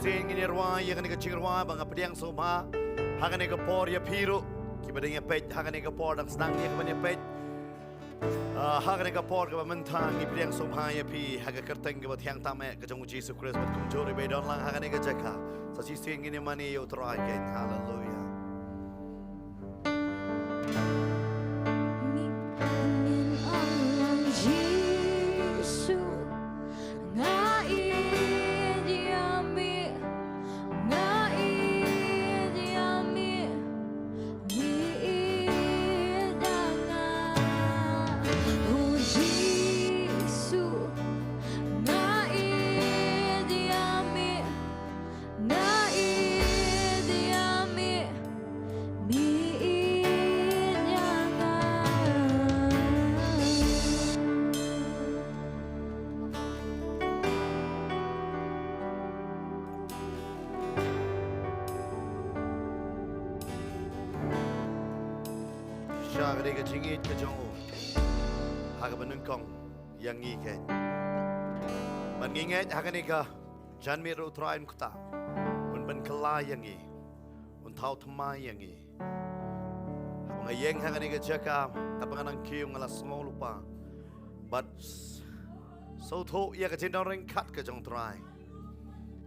sing ini ruang yang ini kecil ruang bang apa yang semua hakan ini kepor ya piru kibadanya pej hakan ini kepor dan sedang ya kibadanya pej hakan ini kepor kibad mentang ibu yang semua ya pi hakan kerteng kibad yang tamak kejong Yesus Kristus bad kumjori bedon lang hakan ini kejaka sasi sing ini mani yo terakhir haleluya. Syagre ke jingit ke jongo haga benengkong yang ngike mengingat haga nika janmir utrain kuta ben kala yang ngi tau thma yang ngi ngayeng haga nika jaka tapangan kiu ngala small lupa but so tho ya ke jindong kat ke jong try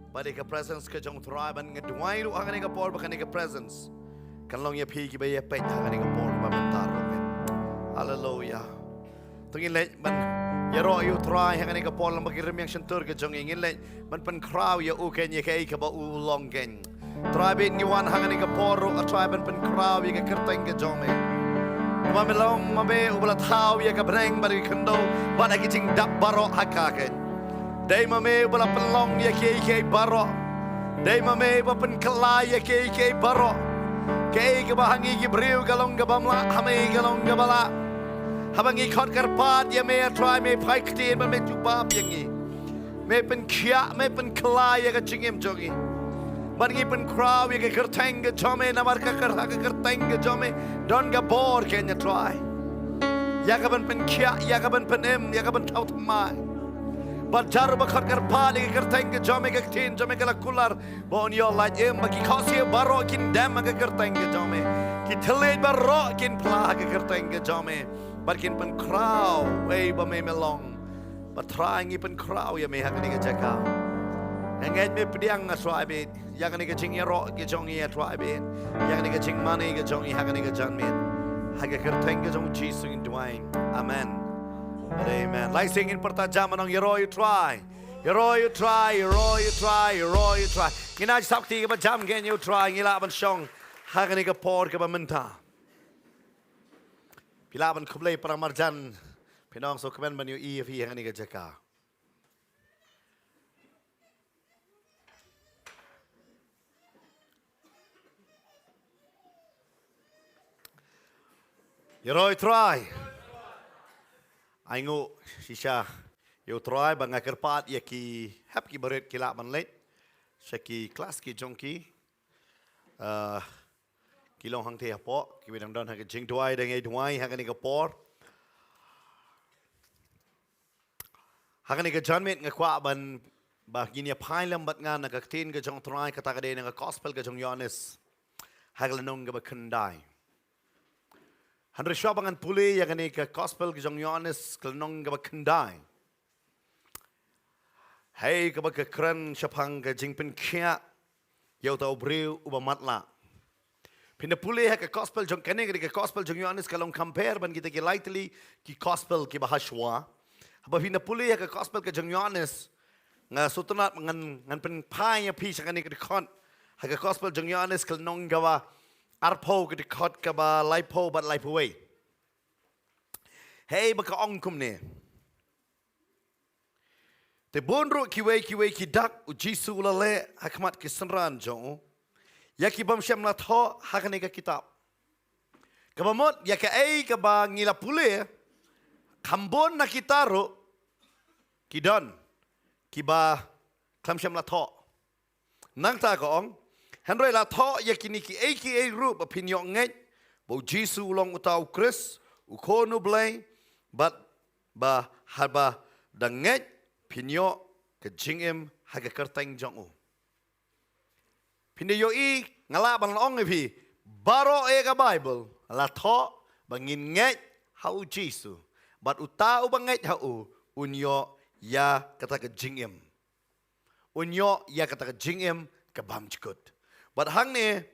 bade ke presence ke jong try ban ngedwai lu haga nika por bakan nika presence kan long ya pi ki ba ya pet haga nika por ba mentar haleluya tungin le man ya ro yu try haga nika por lam bagirim yang sentur ke jong ingin le man pen kraw ya u ken ya kai ka ba u long ken try ben ni wan haga nika por a try ben pen kraw ya ka kerteng ke jong me ma me long ma be u bla thau ya ka breng ba ri khando ba na ki jing dap baro hakka ken dai ma me bla pelong ya ke baro dai ma me ba pen kala ya ke baro kei ke bahangi ki briu galong ke bamla hame galong ke bala habangi khot karpat ya me try me phai ktin ba me chupap yangi me pen khia me pen kla ya ka chingem jogi bangi pen kraw ya ka kerteng ke jome na mar ka kerteng ke jome don ga bor ken ya try ya ka pen khia ya ka pen em ya ka pen thaut mai Bajar bakar karpa lagi kerteng ke jome ke tin jome ke lakular bon yo laj em bagi khasi baro kin dam ke kerteng ke jome ki thlej baro kin pla ke kerteng ke jome barkin pen kraw ei ba me melong ba trying pen kraw ya me hakani ke jaka engage me pediang ngaswai be yakani ke jing ro ke jongi ya try be yakani ke jing money ke jongi hakani ke jan me haga kerteng ke jong Jesus in dwayne amen. Amen. Like singing pertajam anong you try. You try. Ngina sakti ka ba jam gen you try ngila ban song hagani ka por ka ba menta. Pila ban kublay parang marjan pinong so kamen ban you if hagani ka jaka. You try. Aingo sisa yo try bang kerpat ya ki hap ki baret kila man let saki kelas ki jongki kilong hang te apo ki bidang don ha jing duai dang ai duai ha ni ka por ha ni ka janmet ngakwa ban ba ginia phailam bat ngan na ka tin ka jong try ka ta ka de na gospel ka jong yones ha ka nong ka ba khandai Handre syabangan puli yang ini ke gospel ke jong Yohanes kelnong ke bakendai. Hey ke bak keren syapang ke jingpen kia yau tau briu uba matla. Pinda puli ke gospel jong kene ke gospel jong Yohanes kalong compare ban kita ke lightly ki gospel ki bahaswa. Haba pinda puli ke gospel ke jong Yohanes nga sutunat ngan pen pai ya pi sakani ke kon. Ha ke gospel jong Yohanes kelnong gawa Arpo ke dekat ke ba laipo bat laipo way. Hey baka ongkum ne. Te bonro kiwe ki dak u Jisu ulale hakmat ki senran jong. Ya ki bam syam la tho hakane ka kitab. Kabamot ya ka ai ka ba ngila pule kambon na kitaro kidon ki ba klam syam la tho. Nang ta ko ong Henry la tho ya kini ki aka rup opinion ngai bo Jisu long utau Chris u kono blay but ba haba da ngai pinyo ke jingem haga kerteng jong u Pindah yoi ngalak ban ong pi baro ega Bible la tho bangin ngai hau Jesu. Bat utau bangai hau unyo ya kata ke jingim. Unyo ya kata ke jingim ke bam cikut. Bat hang ne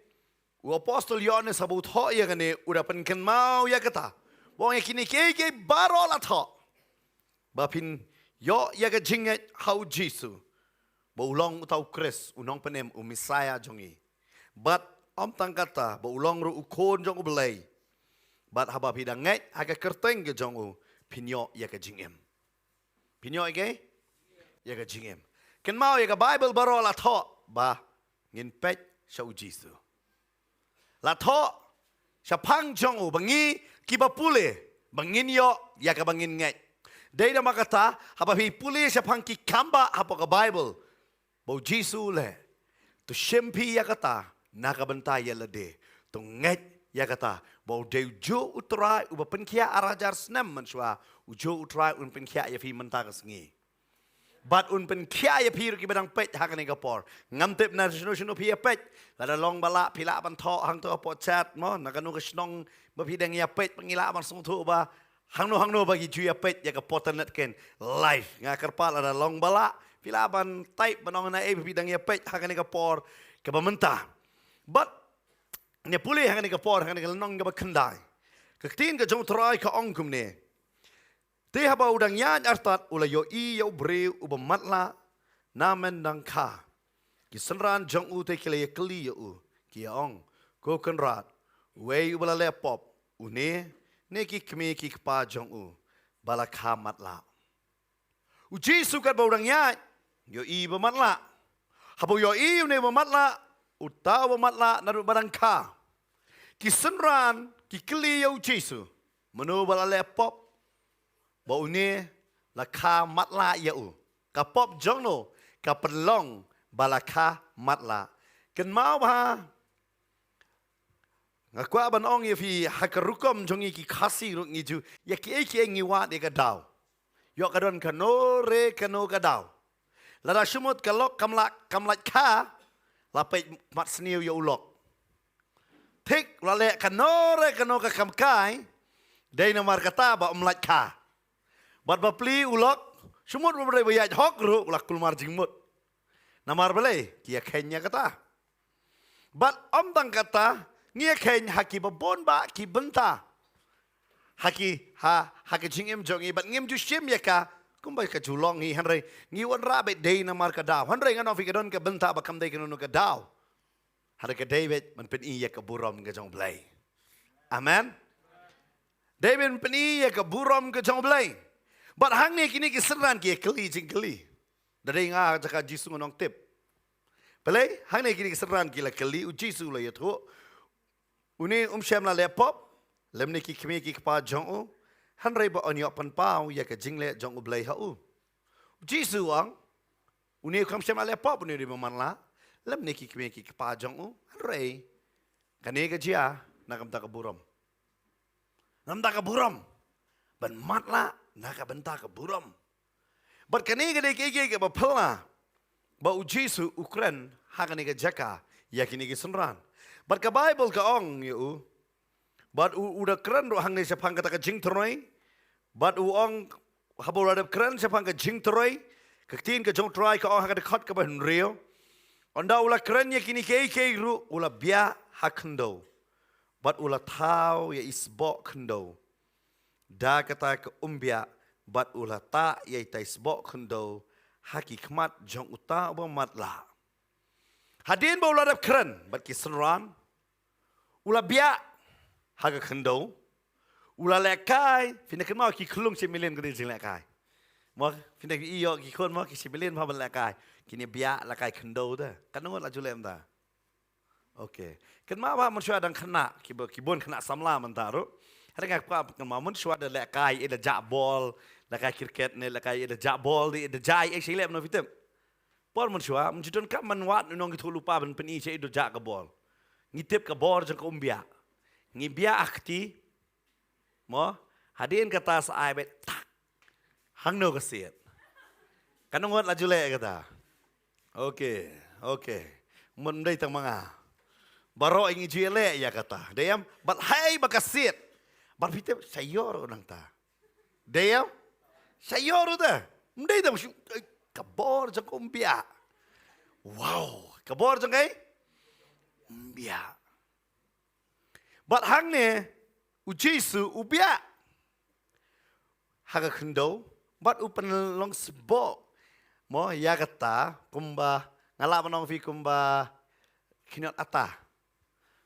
u apostol Yohanes sabut ho ya kene udah penken mau ya kata. Wong ya kini ke baro la tho. Bapin yo ya ke jinget hau Jesu. Baulong utau Kris unong penem Messiah jongi. But om tangkata baulong ru ukon jong ubelai. But haba pidang ngai aga kerteng ke jong u pinyo ya ke jingem. Pinyo ke ya ke jingem. Ken mau ya ke Bible baro la tho ba ngin pet shau Jesu. La tho syapang jong u bangi kiba pule bangin yo ya ke bangin ngai. Dai dah makata haba pi pule syapang ki kamba haba ke Bible. Bau Jesu le, tu shempi ya kata, nakabantai ya lede, tu nget ya kata, bau deu jo utrai uba penkia arajar senam mansua, ujo utrai un penkia ya fi mentakas ngi. Bat un penkia ya fi ki badang pet hakan kapor, ngamtip na sino pi ya pet, lada long bala pila ban tho hang tu apo chat mo, nakanu ke snong bapidang ya pet pengila ban sung tu ba, hang no bagi ju ya pet ya kapotan net ken life ngakar pala lada long bala. Pila ban type banong na bidang ya pet hakan ka por ke bamenta. But ne puli hakan ka por hakan ka nong ka kendai. Ketin ka jong trai ka ongkum ne. Te haba udang yan artat ula yo I yo breu uba matla namen dang ka. Ki senran jong u te kele kli yo ki ong ko kenrat. We ubala le pop une ne ki kme ki pa jong u bala ka matla. Uji sukat ba udang yan yo I bermatla. Habu yo I ne bermatla, utau bermatla naru barang ka. Kisenran ki kli yo Jesu. Menu bala lepop. Bau ne la ka matla ya u. Ka pop jongno ka perlong bala ka matla. Ken mau ba. Ngakwa ban ong ye fi hakarukom jongi ki khasi ru ngiju. Ya ki ngiwa de ka daw. Yo kadon kanore kano ka daw. Lada shumut kalok kamlat ka lapet mat seniu yo ulok. Tik lale kanore kanoka kamkai dai namar kata ba umlat ka. Bat bapli ulok shumut bebre bayaj hok ru ulak kulmar jingmut. Namar bele kia kenya kata. Bat om tang kata ngia ken haki babon ba ki benta. Haki jingim jongi bat ngim ju shim ya ka. Kumbai ka julong hi hanrei ngiwan rabe day na mar ka daw hanrei ngano fi kadon ka benta ba kam day kanu ka daw hare ka David man pen iya ka burom ka jong blai amen David man pen iya ka burom ka jong blai but hang ni kini ki seran ki keli jing keli dari nga jaka jisu ngonong tip pelai hang ni kini ki seran ki la keli u jisu la yatho uni syam la lepop lem ni ki kmi ki pa jong u hanrei ba onyok pan pau ya ka jingle jong ublai hau. Jesu ang uni kam syam ale pop uni di manla lem ne ki kme ki pa jong u hanrei kane ka jia na kam ta ka buram. Nam ta ka buram. Ban matla na ka benta ka buram. But kane ka de ke ba pala. Ba u Jesu ukran ha kane ka jaka ya kini ki sunran. But ka Bible ka ong yu but udah keren doh hang ni siapa kata ke jing teroi, but uang habul ada keren siapa ke jing teroi, ketin ke jong teroi ke orang kata kat ke bahan rio, anda ulah keren ya kini ke ru ulah biar hakendo, but ulah tahu ya isbok kendo, dah kata ke umbia, but ulah tak ya ita isbok kendo, hakikmat jong uta ubamat lah. Hadin ba ulah ada keren, but kisenran, ulah biar haga kendo ula lekai fina kemau ki klung semilin gede sing lekai mo fina ki iyo ki kon mo ki semilin ma ban lekai kini bia lekai kendo da kanungot la julem da okay kan ma ba mun shwa dang khana ki bon khana samla man taru ada ngak pa kan ma mun shwa da lekai ida ja ball lekai cricket ne lekai ida ja ball di ida jai ek silem no fitem por mun shwa mun jidon kam man wat nong ki lupa ban pen i che ida ja ka ball ngitip ka bor jang ko umbia ngibia akti mo hadin kata sa ai bet tak hang no kasiat kanungot la jule kata okay Mendai tang mga. Baro ingi jile ya kata. Deyam, bat hai bakasit. Bat pitep sayor nang ta. Deyam, sayor udah. Mendai tang kabor jang umbia. Wow, kabor jang kai? Umbia. Bat hang ne, ujisu ubia. Haga kendo, bat upan long sebo. Mo ya kata, kumba, ngalap manong fi kumba, kinot ata.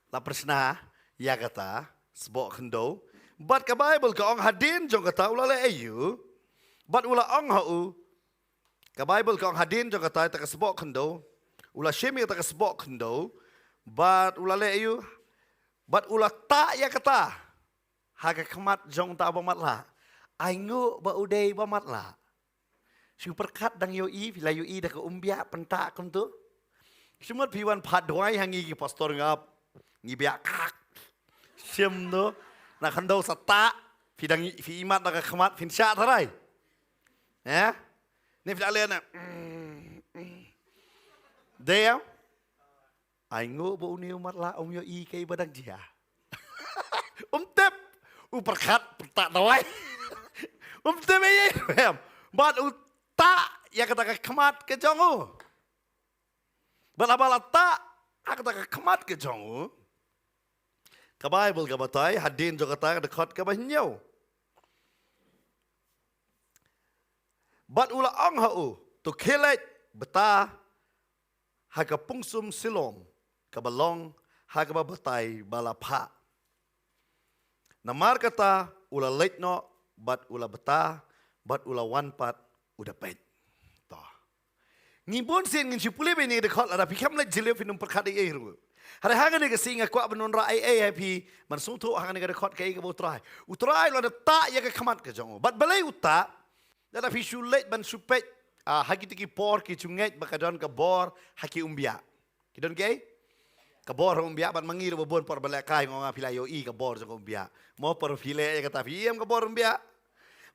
La persna, ya kata, sebo kendo. Bat ka Bible ka ong hadin jong kata ulale ayu. Bat ula ong hau. Ka Bible ka ong hadin jong kata ta ka sebo kendo. Ula shemi ta ka sebo kendo. Bat ulale ayu. Bat ula ta ya kata. Haga kemat jong ta abamat la. Aingu ba udai bamat la. Superkat dang yoi bila yoi dah ke umbia pentak kuntu. Semua piwan padwai hangi ki pastor ngap. Ngi biak kak. Sim tu. Nak handau sata. Fidang fi imat dah ke kemat fin syak tarai. Ya. Ni fidak lian nak. Dia. Aingu ba uni umat la yoi kai badang dia. Tep. Uperkat pentak tawai. Tep ye. Bat tak ya kata kemat ke jongu. Balabala tak kata kemat ke jongu. Ke Bible ke batai hadin jo kata dekat ke bahnyau. Bat ula ong hau tu kelet beta haga pungsum silom ke balong haga batai balapa. Namar kata ula letno bat ula beta bat ula wanpat udah pet. Toh. Ngibon sin ngin sipule be ni dekat ada pikam la jile finum perkade e ru. Hare hanga ni singa kwa benon ra ai happy man suntu hanga ni dekat kai ke utrai. Utrai la ta ya ke khamat ke jong. Bat balai uta da fi sulet ban supet haki tiki por ki chunget bakadon ke bor haki umbia. Kidon ke? Ke bor umbia ban mangir bobon por balai kai ngonga pilayo i ke bor jong umbia. Mo por pile ya kata fiam ke bor umbia.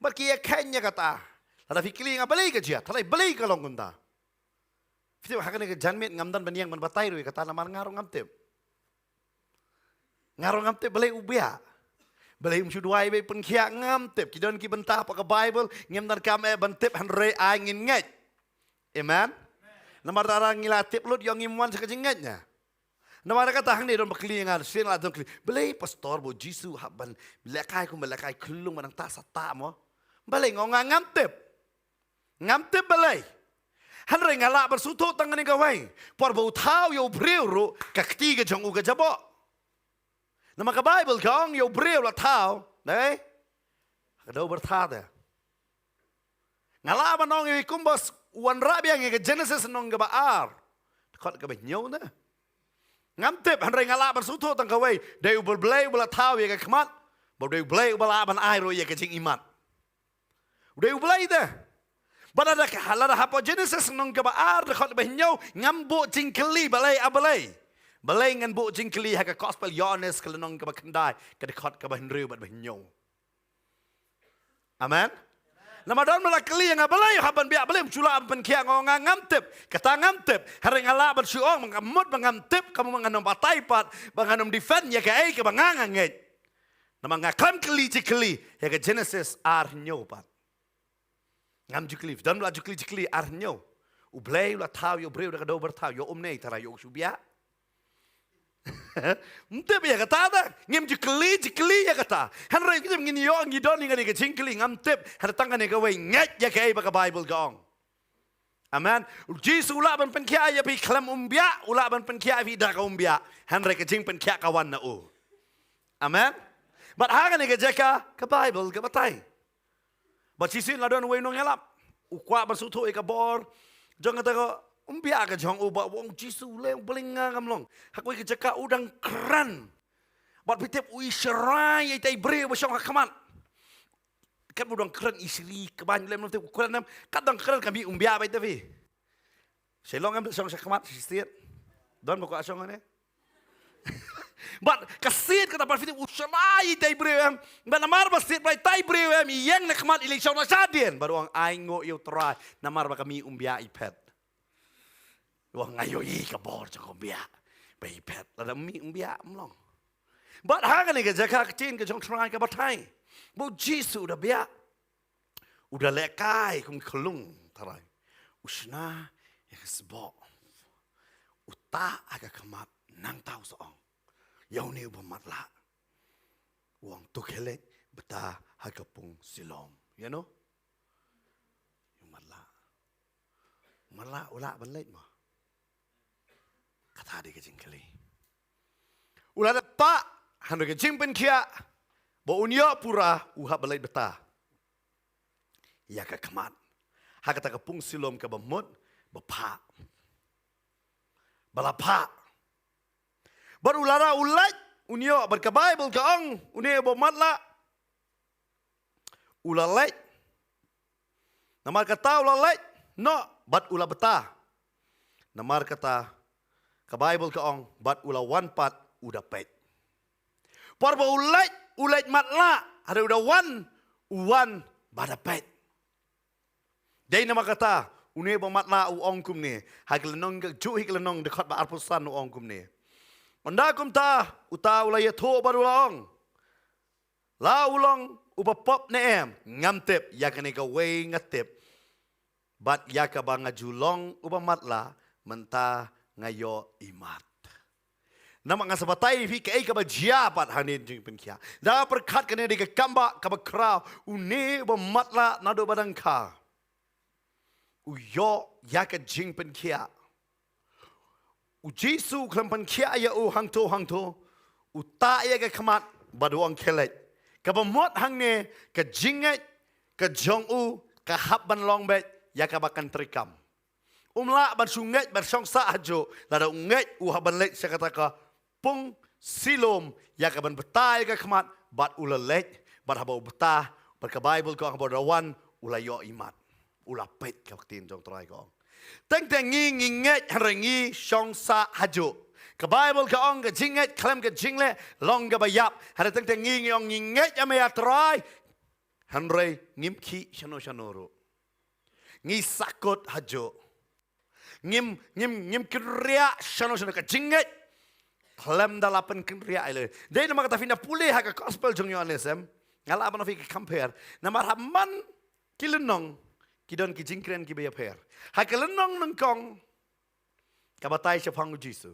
Bat ki ya kenya kata ada fikir yang balai kerja, thalai balai kalau gunda. Fikir hakan ke janmet ngamdan baniang man batai rui kata namar ngarong ngamtep. Ngarong ngamtep balai ubia. Balai umsuduai be pun kia ngamtep. Kidon ki bentah pakai Bible ngamdan kame bentep hanre angin ngat. Amen. Namar darang ngilatip lut yang imuan sekejingatnya. Namar kata hang ni don baklingan sin la don kli. Balai pastor bo Jisu haban belakai ku belakai kelung manang tak sata mo. Balai ngonga ngamtep. Ngamtep balai. Hanre ngala bersuto tangan ni kawai. Por bau tau yo breu ru kakti ke jong uga jabo. Nama ka Bible kong yo breu la tau, dai. Kadau bertada. Ngala manong yo kumbas wan rabi yang ke Genesis nong ke baar. Dekat ke benyo na. Ngamtep hanre ngala bersuto tang kawai. Dai ubel blai ubel tau ya ke kemat. Bau dai blai ubel aban airo ya ke jing imat. Dai ubelai dah. Badada halada hapo Genesis nong kebaar dekat behnyo ngambo jingkeli balai abalai. Balai ngan bo jingkeli haga gospel Yohanes kalau nong kebakandai ke dekat ke behnru bat behnyo. Amen. Nama don melakeli yang abalai haban biak balai mcula ampen kia ngonga ngamtep. Kata ngamtep hari ngala bat suong mengamut mengamtep kamu menganom patai pat menganom defend ya ke ai ke banganganget. Nama ngaklam keli jikeli ya ke Genesis arnyo pat. Ngam jukli, dan bela jukli arnyo. Ublay ula tau yo breu dak do bertau yo omnei tara yo subia. Mte be kata ada, ngem jukli ya kata. Hanre kita ngini yo ngidon ngani ke jingkli ngam tep har tangan ne gawe ngat ya ke ba Bible gong. Amen. Jesus ula ban penkia ya bi klam umbia, ula ban penkia bi dak umbia. Hanre ke jing penkia kawan na o. Amen. But haga ne ke jeka ke Bible ke batai. But sisin la don way nong helap. Ukwa bersuto ika bor. Jangan kata ko umbia ka jong uba wong Jisu le belinga kamlong. Hakwe ke jeka udang keren. But pitep ui serai tai bre besong hakamat. Kan udang keren isri keban lem nanti ukuran nam kadang keren kami umbia bai tapi. Selong am song hakamat sistiet. Don bako asong ane. But kasit kata parfiti usalai tai brewem. But namar basit bai tai brewem yang nak kemat election na sadien. Baru ang aingo yo try namar ba kami umbia ipet. Wah ngayo kabor jong bia. Bai pet la mi bia mlong. But hagan ke jaka tin ke jong try ke batai. Bo Jisu da bia. Udah lekai kum kelung tarai. Usna ya kesbo. Uta aga kamat nang tau soong. Yau ni ubamatla. Uang tukele beta hagapung silom. You know? Umatla. Umatla ula banlait mo. Kata di kejing kali. Ula pa hanu kejing pen kia. Bo unyo pura uha balait beta. Ya ka kamat. Hakata kapung silom ka bamut bapa. Balapa. Barulara ulat unyo berka Bible ka ang unyo bomatla. Ulalait. Namar kata ulalait no bat ula beta. Namar kata ka Bible ka ang bat ula one part udah pet. Parba ulait matla ada udah one bada pet. Dai nama kata unyo bomatla uong kum ni haglenong ju higlenong dekat ba arpusan uong kum ni. Anda kum ta uta ulaya tho barulong. La ulong upapop neem ngamtip yakane ka way ngatip. Bat yakaba ngajulong upamatla menta ngayo imat. Nama nga sabatay fi kay ka ba jiapat hanin jing penkia. Da perkat kane di ka kamba ka ba kraw une upamatla nado badang ka. Uyo yaka jing penkia. Jisu kelampan kia ya hangto uta ya ke kamat baduang kelet kabamot hang ne ke jinget ke jong ke habban long bet ya ka bakan terikam umla ban sunget ban songsa ajo lada unget haban let sakata ka pung silom ya ka ban betai ke kamat bat ulalet bat habau betah bat ka Bible ko habau rawan ulayo imat ulapet ka tin jong trai ko Teng nginget harangi songsa hajo. Ke Bible ke ong ke jinget kalam ke jingle long ke bayap. Hara teng nginget ame atrai. Hanrei ngimki shano. Ngi sakot hajo. Ngim kriya shano ke jinget. Kalam dalapan kriya ile. Dai nama kata fina pulih ha ke gospel jong yo anesem. Ngala apa nafi ke compare. Nama raman kilenong. Kidon ki jingkren ki baya per. Hakalenong nengkong kabatay siya pangu Jisu.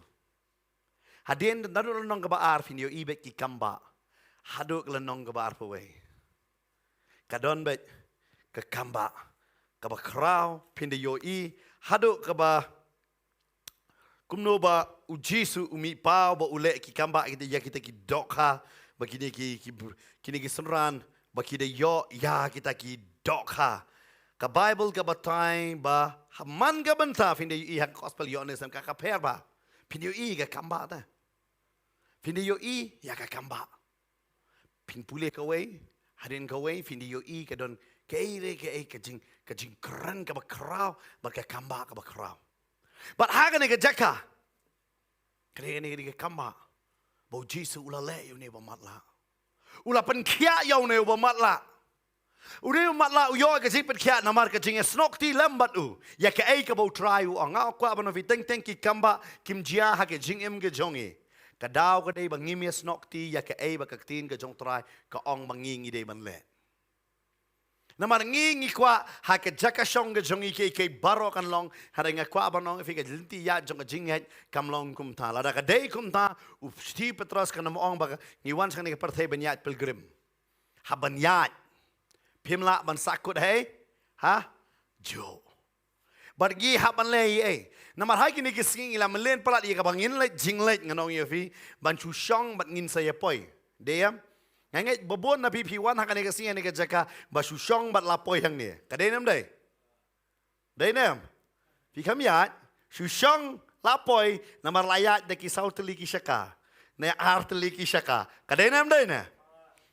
Hadien nado nong kabaar finyo ibet ki kamba. Hado kalenong kabaar paway. Kadon bet ke kamba kaba kraw pinyo I hado kaba kumno ba u Jisu umi pau ba ule ki kamba kita ki dokha ba kini ki sunran ba kida yo ya kita ki dokha. Ka Bible ka batay ba haman ka banta finde I hak gospel yo nesam ka kaper ba finde I ka kamba ta finde yo I ya ka kamba pin pule ka way hadin ka way finde yo I ka don keire ka jing kran ka ba kraw ba ka kamba ka ba kraw but haga ne ka jaka kene ka kamba bo Jisu ulale yo ne ba matla ula pen kia yo ne ba matla Uri matla uyo ke sipet kia namar ke jinge snok ti lambat ya ke ai ka bo try anga ko abano vi teng ki kamba kim jia ha ke jing em ke jongi ka daw ka dei bangim ya snok ti ya ke ai ba ka tin ke jong try ka ong bangingi dei ban le namar ngingi kwa ha ke jaka shong ke jongi ke baro kan long ha nga kwa abano fi ke linti ya jong jinge kam long kum ta la ka dei kum ta u sti petros kan mo ong ba ni wan sang ni parthe banyat pilgrim ha banyat Pimla ban sakut hey, ha, jo. Bargi hapan lei Namar hai kini kising ila melen palat ia kabangin let jinglet nganong ia fi ban chushong bat ngin saya poi. Dia nganget bobon na PP1 hakane kising ni kajaka ba chushong bat lapoi hang ni. Kadai nam dai. Dai nam. Fi kamiat chushong lapoi namar layat de kisau teli kisaka. Ne ar teli kisaka. Kadai nam dai na.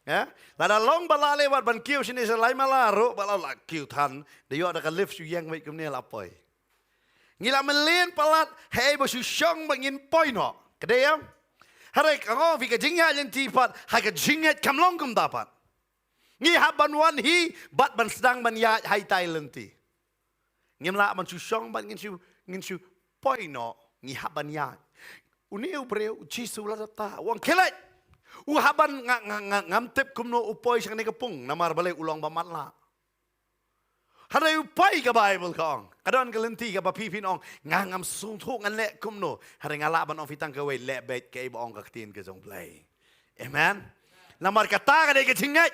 Ya, lada long balale wat ban kiu sini selai malaro balala kiu tan, dia ada ka lift su yang baik kemne lapoi. Ngila melen palat, hey basu syong bangin poi no. Kedaya, hari kau fika jingya yang tipat, haka jinget kamlong kum dapat. Ngi haban wan hi, bat ban sedang ban ya hai tai lenti. Ngimla ban su syong ban ngin su poino ngi haban ya uniu breu jisu la ta wang kelet haban ngam tep kumno upoi sang ni kapung namar balai ulang bamat la Hari upai ke Bible kong, kadang kelenti ke bapi pinong ngam sung thuk ngan lek kumno, hari ngalak ban ong fitang ke wei lek bet ke ibu ong kaktin ke jong play, amen. Namar kata ke jinget,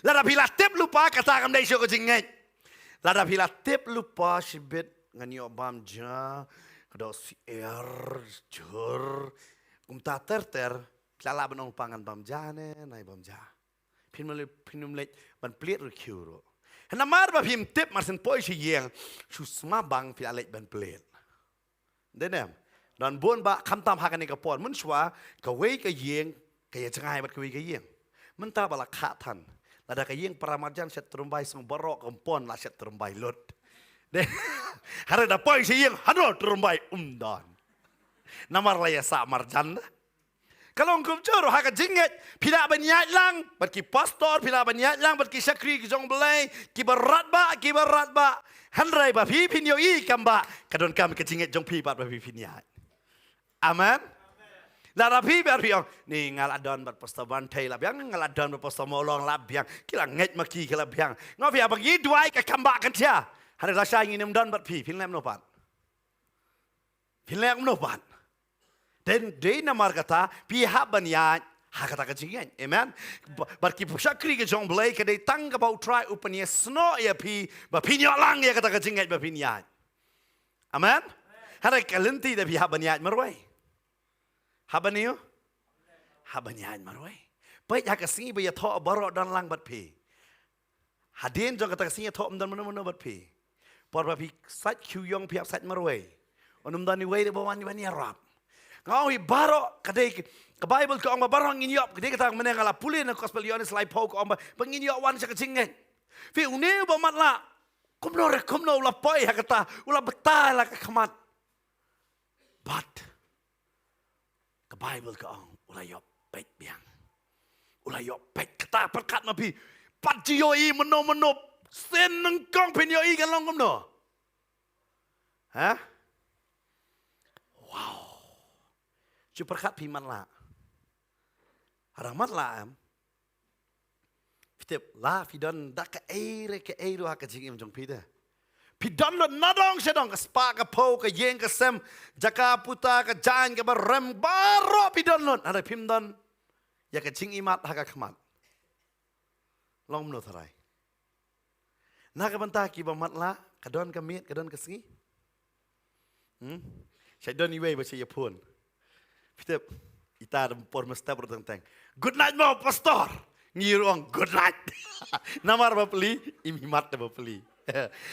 lada pila tip lupa kata kam dai syo ke jinget, lada pila tip lupa sibet ngan yo bam ja, kado si jur, ta ter, pila ban ong pangan bam ja ne, nai bam ja, pinum lek ban pliet rukiuro. Namar ba pim tip marsen poi si yeng su sma bang fi alek ban plate. Denem. Dan bon ba kam tam hakan ni ka pon mun shwa ka wei ka yeng ka ye changai bat ka wei ka yeng. Mun ta bala kha than. Lada ka yeng paramarjan set terumbai song barok kompon la set terumbai lot. De hare da poi si yeng hado terumbai dan. Namar la ya sa marjan. Kalau engkau curu hak jinget, pila banyak lang, berki pastor, pila banyak lang, berki sakri kijong belai, kibarat ba, handrai ba pi pin yo I kamba, kadon kam ke jinget jong pi ba pi pin ya. Amen. Lara pi ber pi ni ngal adon bat pastor bantai la biang ngal adon bat pastor molong la biang, kila nget maki kila biang. Ngopi apa gi duai ke kamba kan tia. Hari rasa ingin don bat pi pin lem nopan. Pin lem nopan. Dan dia namar kata pihak banyak hak kata kecingin, amen. Berki pusakri ke jong belai ke dia tang ke bau try upanya snow ya pi bapinyak lang ya kata kecingin bapinyak, amen. Hari kalenti dah pihak banyak marwai, habaniyo, habanyat marwai. Baik hak kesingi bayar thok barok dan lang bat pi. Hadin jong kata kesingi thok dan mana bat pi. Por bapi sat kuyong pihak sat marwai. Onum dan ni wei de bawan ni bani Arab. Ngau baro kadai ke Bible ke ong barang nginyop kadai kata menengala pulin ke gospel Yohanes lai pau ke ong penginyop wan sa kecingen. Fi une ba matla kumno ula poi kata ula betal la kamat. But ke Bible ke ong ula yop pet biang. Ula yop pet kata perkat nabi pat yo I meno sen nang kong pen yo I kan long kumno. Hah? Wow. Superkat piman la. Haramat la am. Fitip la fidon dak ke air ha ke jingim jong pida. Pidon lo nadong sedong ke spa ke po ke yeng ke sem jaka puta ke jan ke barem baro pidon lo ada pimdon ya ke jing imat ha ke khamat. Long mno tharai. Na ke bantah ki ba mat la kadon ke mit kadon ke singi. Saya don iwe ba saya pun. Fitip, ita por mesta bertentang. Good night mau pastor. Ngirong good night. Namar bapeli, imimat bapeli.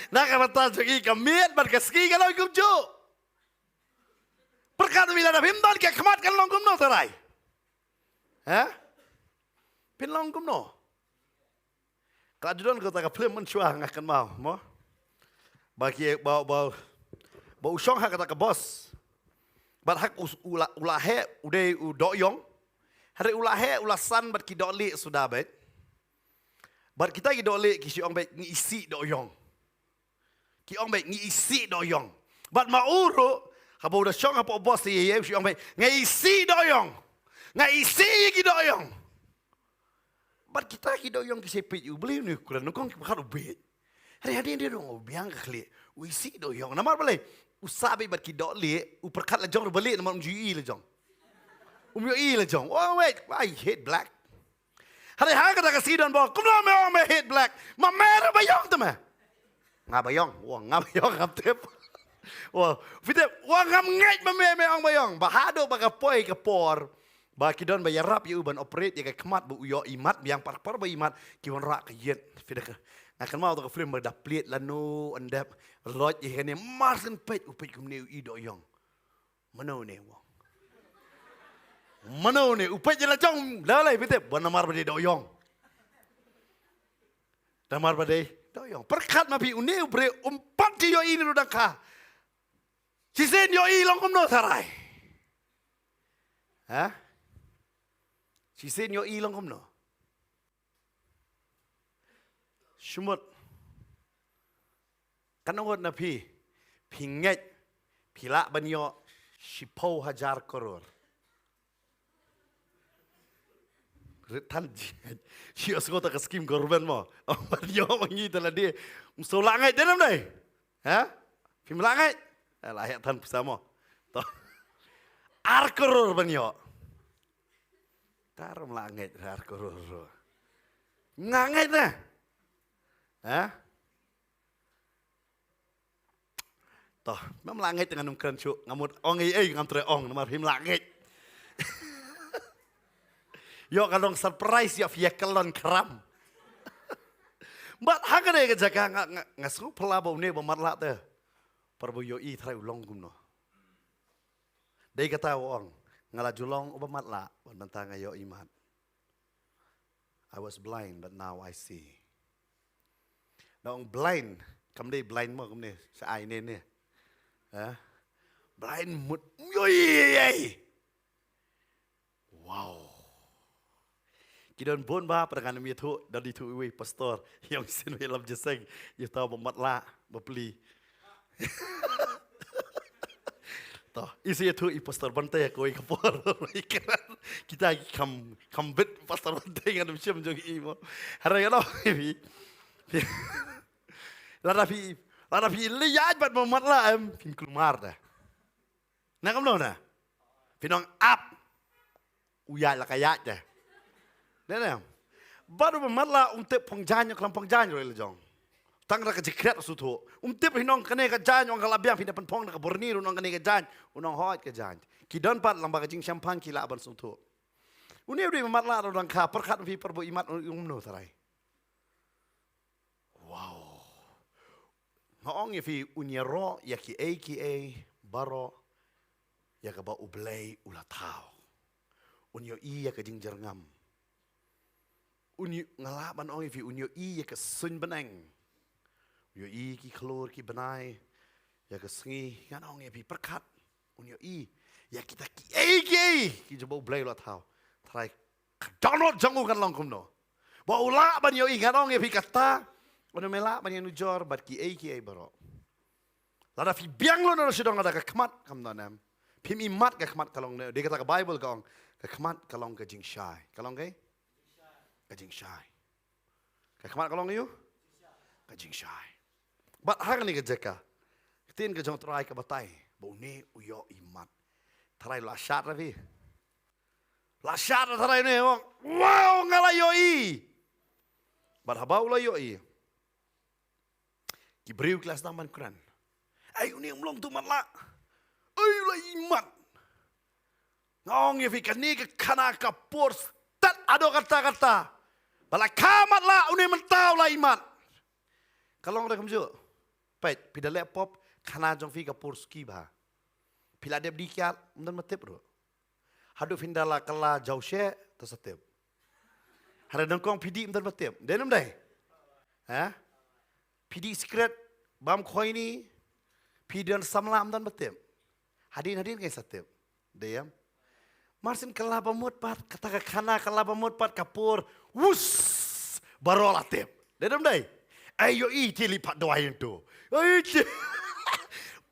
Nak kata jadi kamiat berkeski kalau ikut jo. Perkara bila ada himdan ke kemat kan longkum no terai. Hah? Pin longkum no. Kajudan kata kapel mencua ngakan mau. Bagi bau usong hak kata ke bos. Bat hak ulahe udah doyong. Hari ulahe ulasan bat ki doli sudah bet. Bat kita ki doli ki si ong bet ngisi doyong. Ki ong bet ngisi doyong. Bat mauru haba udah syong haba bos si si ong bet ngisi doyong. Ngisi ki doyong. Bat kita ki doyong ki sepit u beli ni kuran nukong ki bakal ubet. Hari dia dong biang kali. Uisi doyong. Namar boleh. Usabi bat ki doli uperkat la jong balik nama umjui la jong. Umjui la jong. Oh wait, I hate black. Hari kata kasi don bo, kumla me hate black. Ma mera bayong tama. Nga bayong, nga bayong ngam tip. Fitip, ngam ngait ma me ong bayong. Bahado baga poi ke por. Ba ki don bayarap yu ban operate ya ke kemat bu uyo imat biang par ba imat ki won rak ke yet. Fidak. Akan mau tu ke film ber daplet lanu andap lot ye kene marsen pet upet kum ne I doyong. Mano ne wong. Mano ne upet jela jong lalai fitip ban namar bade doyong. Namar bade doyong. Perkat mapi une bre umpat yo ini rudaka. Sisen yo I long kum no sarai. Hah? Sisen yo I long kum no. Shumut. Kan ngot na pi nget Kila banyo 10,000 crore. Retan siya suka tak skim korban mo. Banyo mangi tala dia. Musuh langai dia nam dai. Ha? Film langai. Layak tan bersama. Toh. Arkoror banyo. Tarum langai arkoror. Ngangai na. Ha? Toh, memang langit dengan nungkran cuk ngamut ong ngam tre ong nomor him langit. Yo kalong surprise ya via kelon keram. Bat hagane ke jaga ngasu pelabau ne bamatla te. Parbo yo I trai ulong gumno. Dei kata ong ngala julong bamatla bantang yo iman. I was blind but now I see. Dong blind, kam dei blind mo kam ne sa ai ne ne. Ha? Blind mut yo wow. Kidon bon ba perangan mi tu dari tu we pastor yang sin we lam jeseng you tahu bamatla bapli. Toh isi tu I pastor bantai koi kapor kita kam bet pastor bantai ngam siam jong I mo. Harai no bi. Lada fi liat bat bamatla em pin kulmar dah. Nak kam na. Pinong up. Uya la kayat dah. Nenam, baru bermatlah untuk pengjanyo kelam pengjanyo le jong. Tang nak jikret sutu. Tip hinong kene ka janyo ang kalabiang pindah penpong nak bornir unong kene ka jan, unong hoit ka jan. Kidon pat lamba kajing champagne kila aban sutu. Uni uri bermatlah orang ka perkat fi perbu imat umno tarai. Wow. Maong fi unyero ya ki baro ya ka ba ublay ulatao. Unyo I ya kajing jerngam. Unyo ngalaban ong fi unyo I ya ke sun beneng. Unyo I ki klor ki benai ya ke sengi kan ong fi perkat. Unyo I ya kita ki jabo blay lo tau. Trai donot jangu kan long kumno. Ba ula ban yo I kan ong fi kata. Ono mela ban yang nujor bat ki baro. Lada fi biang lo no sidong ada ka kmat kam nanam. Pim imat ka kmat kalong ne. Dia kata ka Bible ka ong ka kmat kalong ka jing syai. Kalong kai? Kajing syai. Kamat kalong you? Kajing syai. Bat hang ni kejeka. Tin ke jong try ka batai. Bau ni uyo imat. Try la syat ravi. La syat try ni. Wow ngala yo I. Bat habau la yo I. Ki briu kelas taman Quran. Ay uni mlong tu matla. Ay la imat. Ngong ye fi kani ke kana ka por tat ado kata-kata. Bala kamat lah uni mentau lah iman. Kalong rekam jo. Pait pida laptop kana jong fi ka porski ba. Pila dep dikiat undan matep ro. Hadu findala kala jause tasatep. Hada dongkong pidi undan matep. Denum dai. Ha? Pidi secret bam khoi ni pidan samla undan matep. Hadin kai satep. Deyam. Marsin kelapa mut pat kata kana kelapa mut pat kapur wus barola tep. Dedam dai. Ayo I tili pat doa itu. Ay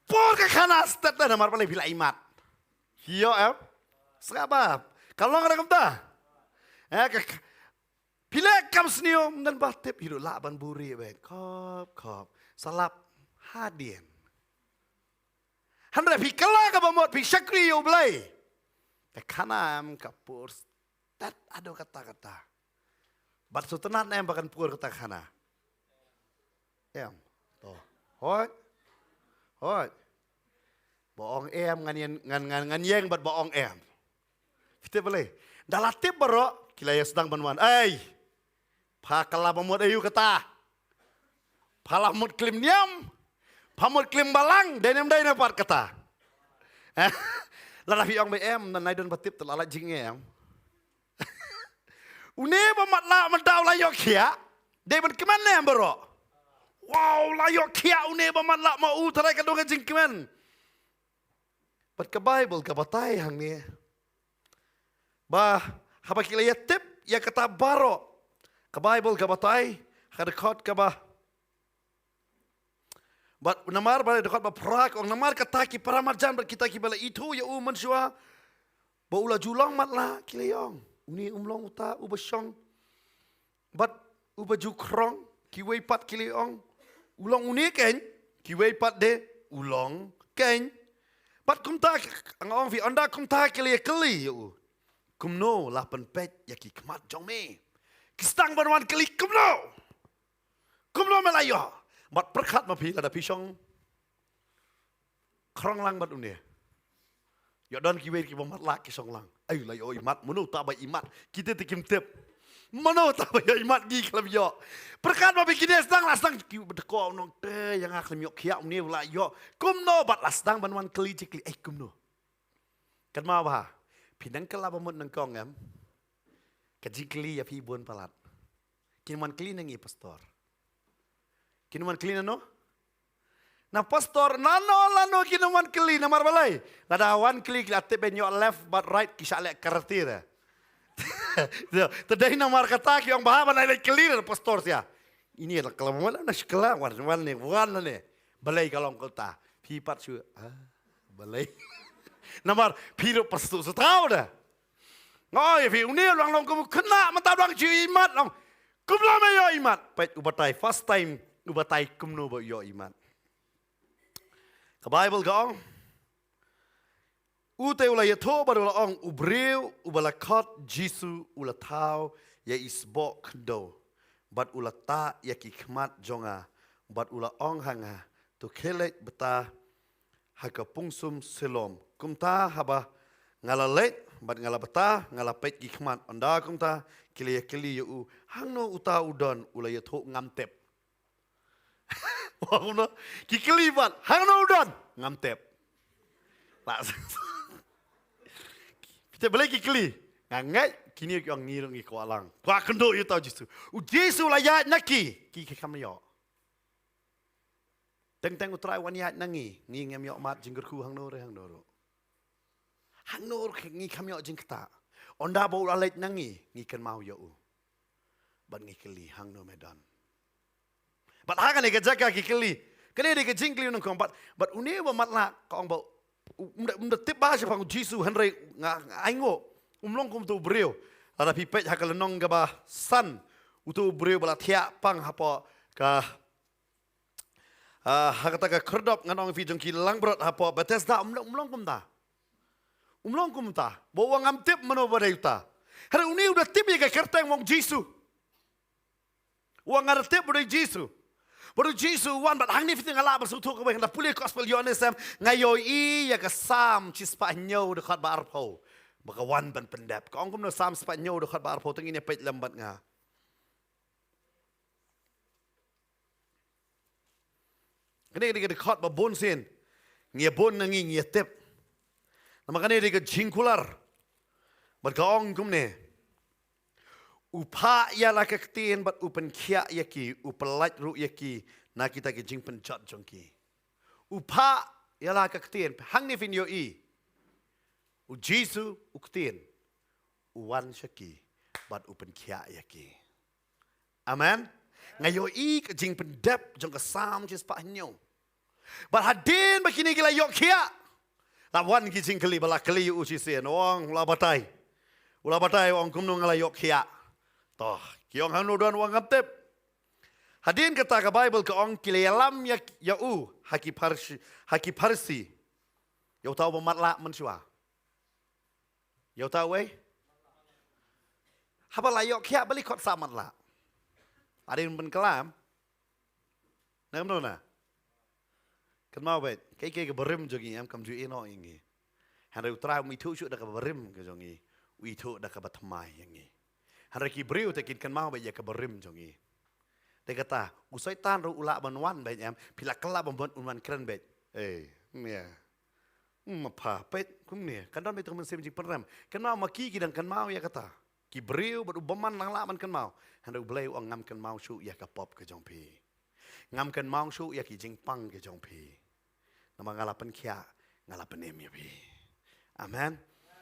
por ka kana stat na mar pala bila imat. Hiyo Sekaba. Kalau ngada kamta. Pila kam sniom dan batep hidup laban buri be. Kop. Salap hadien. Handra pikala ka bamot piksyakri yo blay. Kanam kapur tat ado kata-kata. Bat sutenat em bahkan pur kata kana. Toh. Hoi. Boong ngan yeng bat boong Kita boleh. Dalatip baro kilaya sedang banuan. Pakala pamut ayu kata. Palamut klim niam. Pamut klim balang denem dai napat kata. Larafi ang BM na naidon batip talala jingem. Une bamatla madaw layo kia. Day man keman ne baro. Wow layo kia une bamatla mau tarai kadong jing keman. But ka Bible ka batay hang ni. Ba haba kilaya tip ya kata baro. Ka Bible ka batay kadakot ka ba. But namar bala dekat ba prak ong namar kata ki paramarjan ber kita ki bala itu ya mansua. Ba ula julang matla kileyong. Uni umlong uta ubasyong. But ubaju krong ki wei pat kileyong. Ulong uni ken ki wei pat de ulong ken. But kumta ang ong fi anda kumta kiley keli ya kumno lapan pet ya ki kemat jong me. Kistang banwan keli kumno. Kumno melayo. Mat perkat ma pi ada pisong krong lang bat unia. Ya don ki wer ki mat lak ki song lang. Ai la yo imat munu ta ba imat kita tikim tep. Manu ta ba imat gi klam yo. Perkat ma pi kide stang lasang ki bedeko nong te yang ak lim yo kia unia la yo. Kumno bat lasang banwan keli cikli ai kumno. Kan ma ba pinang kala ba mun nang kong em. Kajikli ya pi bon palat. Kinman kli nangi pastor. Kinuman kli no? Na pastor nano lano kinuman kli na marbalay. Nadawan kli ate benyo left but right kisah lek karatira. Tadai na markata ki ang bahaba na lek kli na pastor siya. Ini adalah kalau mana nak sekolah wan ne balai kalau kota pipat su balai. Namar piro pastor su tahu dah. Ngoi fi uni long kamu kena mentabang ju imat long. Kumla me yo imat. Pait ubatai first time ubatai kumno ba yo imat. Ka Bible gong. Ute ula yato ba ula ong ubreu ubala kot Jisu ula tau ya isbo kendo. Bat ula ta ya kikmat jonga. Bat ula ong hanga tu kelek beta haka pungsum selom. Kumta haba ngalalet bat ngalabata ngalapet gikmat anda kumta kili yu hangno uta udon ula yato ngamtep. Wahuna kikili bat hangno udon ngamtep. Lah. Kita balik kikili ngangai kini yang ngirung ikualang. Kwa kendo yu tau Jisu. Jisu la ya naki ki kamyo. Teng utrai wan ya nangi ngem yo mat jinggerku hangno re hangno ro. Hangno ngi kamyo jingkta. Onda bau alet nangi ngikan mau yo. Ban ngikeli hangno medan. Bat hangan ni jaga kikeli. Kene de jingkli nang kombat. Bat une ba matla kong bau tip bahasa pang Jisu Henry aingo umlong kum tu breu ada pipet hakal nong gaba san utu breu bala thia pang hapo ka hakata ka kerdop nganong fi jong ki langbrot hapo Bethesda umlong kum ta bawa ngam tip mano badayuta hari uni udah tip ya ka kerteng mong Jisu uang ada tip badai Jisu. Baru Jisu wan bat hang ni fiting ala bersutu ke hendak pulih gospel Yohanes ngayoi ya ke sam cispanyo dekat barpo. Baka wan ban pendap. Kau kum no sam spanyo dekat barpo teng ini pet lambat nga. Kene dekat ba bon sin. Ngia bon nangi ngia tep. Nama kene dekat jingkular. Bat kaong kum ne. Upa ya la kaktiin bat upen kia yaki upelat ru yaki na kita ke jing penjat jongki. Upa ya la kaktiin hang ni fin yo i. U Jisu uktiin uwan shaki bat upen kia yaki. Amen. Ngayo i ke jing pendep jong ke sam jis pa nyo. Bat hadin bakini gila yok kia. Lawan ki jing keli bala keli u jisen ong la batai. Ula batai ong kumno ngala yok kia. Toh, kiong hanu don wang ngaptep. Hadin kata ke Bible ke ong kilelam ya haki parsi. Yau tahu pematla mensua. Yau tahu Haba layok kia balik kot samat la. Ada yang penkelam. Nam dona. Kan mau bet. Kai berim jogi am kam ju eno ingi. Handu tra mi tu syuk dak berim ke jongi. Wi tu dak batmai ingi. Hari kibriu tekin kan mau bayi keberim jongi. Dia kata, usai tan ru ulak banwan bayi am, pila kelab membuat unwan keren bayi. Mia, apa pet kumnia. Kan don betul mensem jing peram. Kan mau maki dan kan mau ya kata. Kibriu beru beman lang laman kan mau. Hendak belai uang ngam kan mau su ya kapop ke jongpi. Ngam kan mau su ya ki jing pang ke jongpi. Nama ngalapan kia, ngalapan em ya pi. Amen.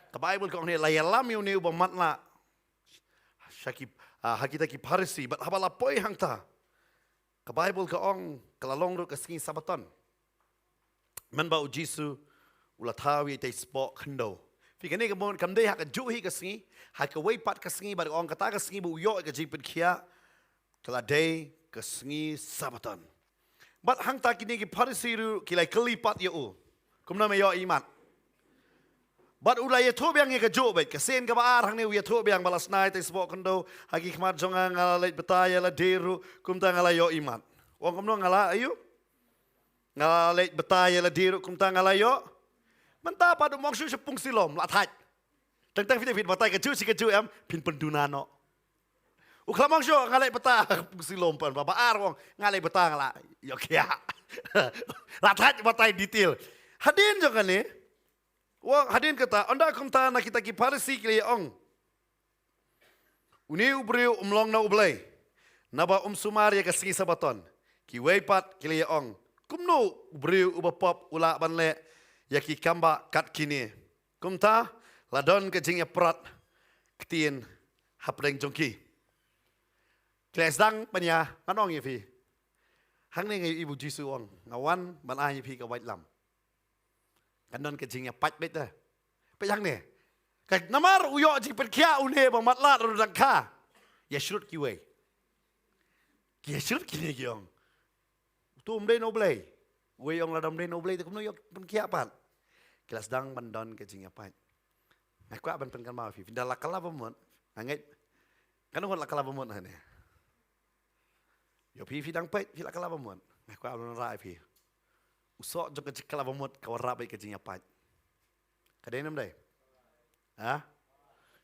Ke Bible kau ni layalam yu ni ubamat la. Hakita ki parsi, but habala poi hang ta. Ke Bible ke ong kelalong ru ke sengi Sabaton. Man ba ujisu ula tawi te spok kendo. Fi kene ke mon kam de hak juhi ke sengi, hak ke wei pat ke sengi ba ong kata ke sengi bu yo ke jipit kia. Kala day ke sengi Sabaton. Bat hang ta kini ki parisiru kilai kelipat yo. Kumna me yo iman. Bat ulai to biang ke jo bet ke sen ke baar hang ne wi to biang balas nai te spok kendo hagi kmat jonga ngala betaya la deru kumta ngala yo iman. Wong kumno ngala ayu. Ngala betaya la deru kumta ngala yo. Menta padu mong su sepung silom la thaj. Teng fit batai ke ju si ke ju em pin pendunano. Uklamang syo ngalay beta silom pan babaar wong ngalay beta ngala yo kya. Lathat batay detail. Hadin jo kani. Wong hadin kata anda kumta na kita ki parisi kili ong. Uni ubriu umlong na ublay. Naba sumari ka singi Sabaton. Ki weipat kili ong. Kumno ubriu ubapop ula banle ya ki kamba kat kini. Kumta ladon ke jingya prat ketien hapreng jongki. Kelas dang panya anong ye fi. Hang ni ngai ibu Jisu ong ngawan ban ai fi ka wait lam. Kanon ke jingya pat bet dah. Pe yang ni. Ka namar uyo ji perkia une ba matlat ru dangka. Ya shrut ki wei. Ki shrut ki ni giong. Tu umdai no blai. Wei ong ladam dai no blai tu kumno yo perkia pat. Kelas dang bandon ke jingya pat. Aku aban penkan ma fi. Dala kala bamon. Angai. Kanon la kala bamon hane. Yo pi dang pet fi la kala bamon. Aku aban rai fi. Usok jok ke kala bamon ka wara bai ke jingya pat. Kadai nam dai. Ha?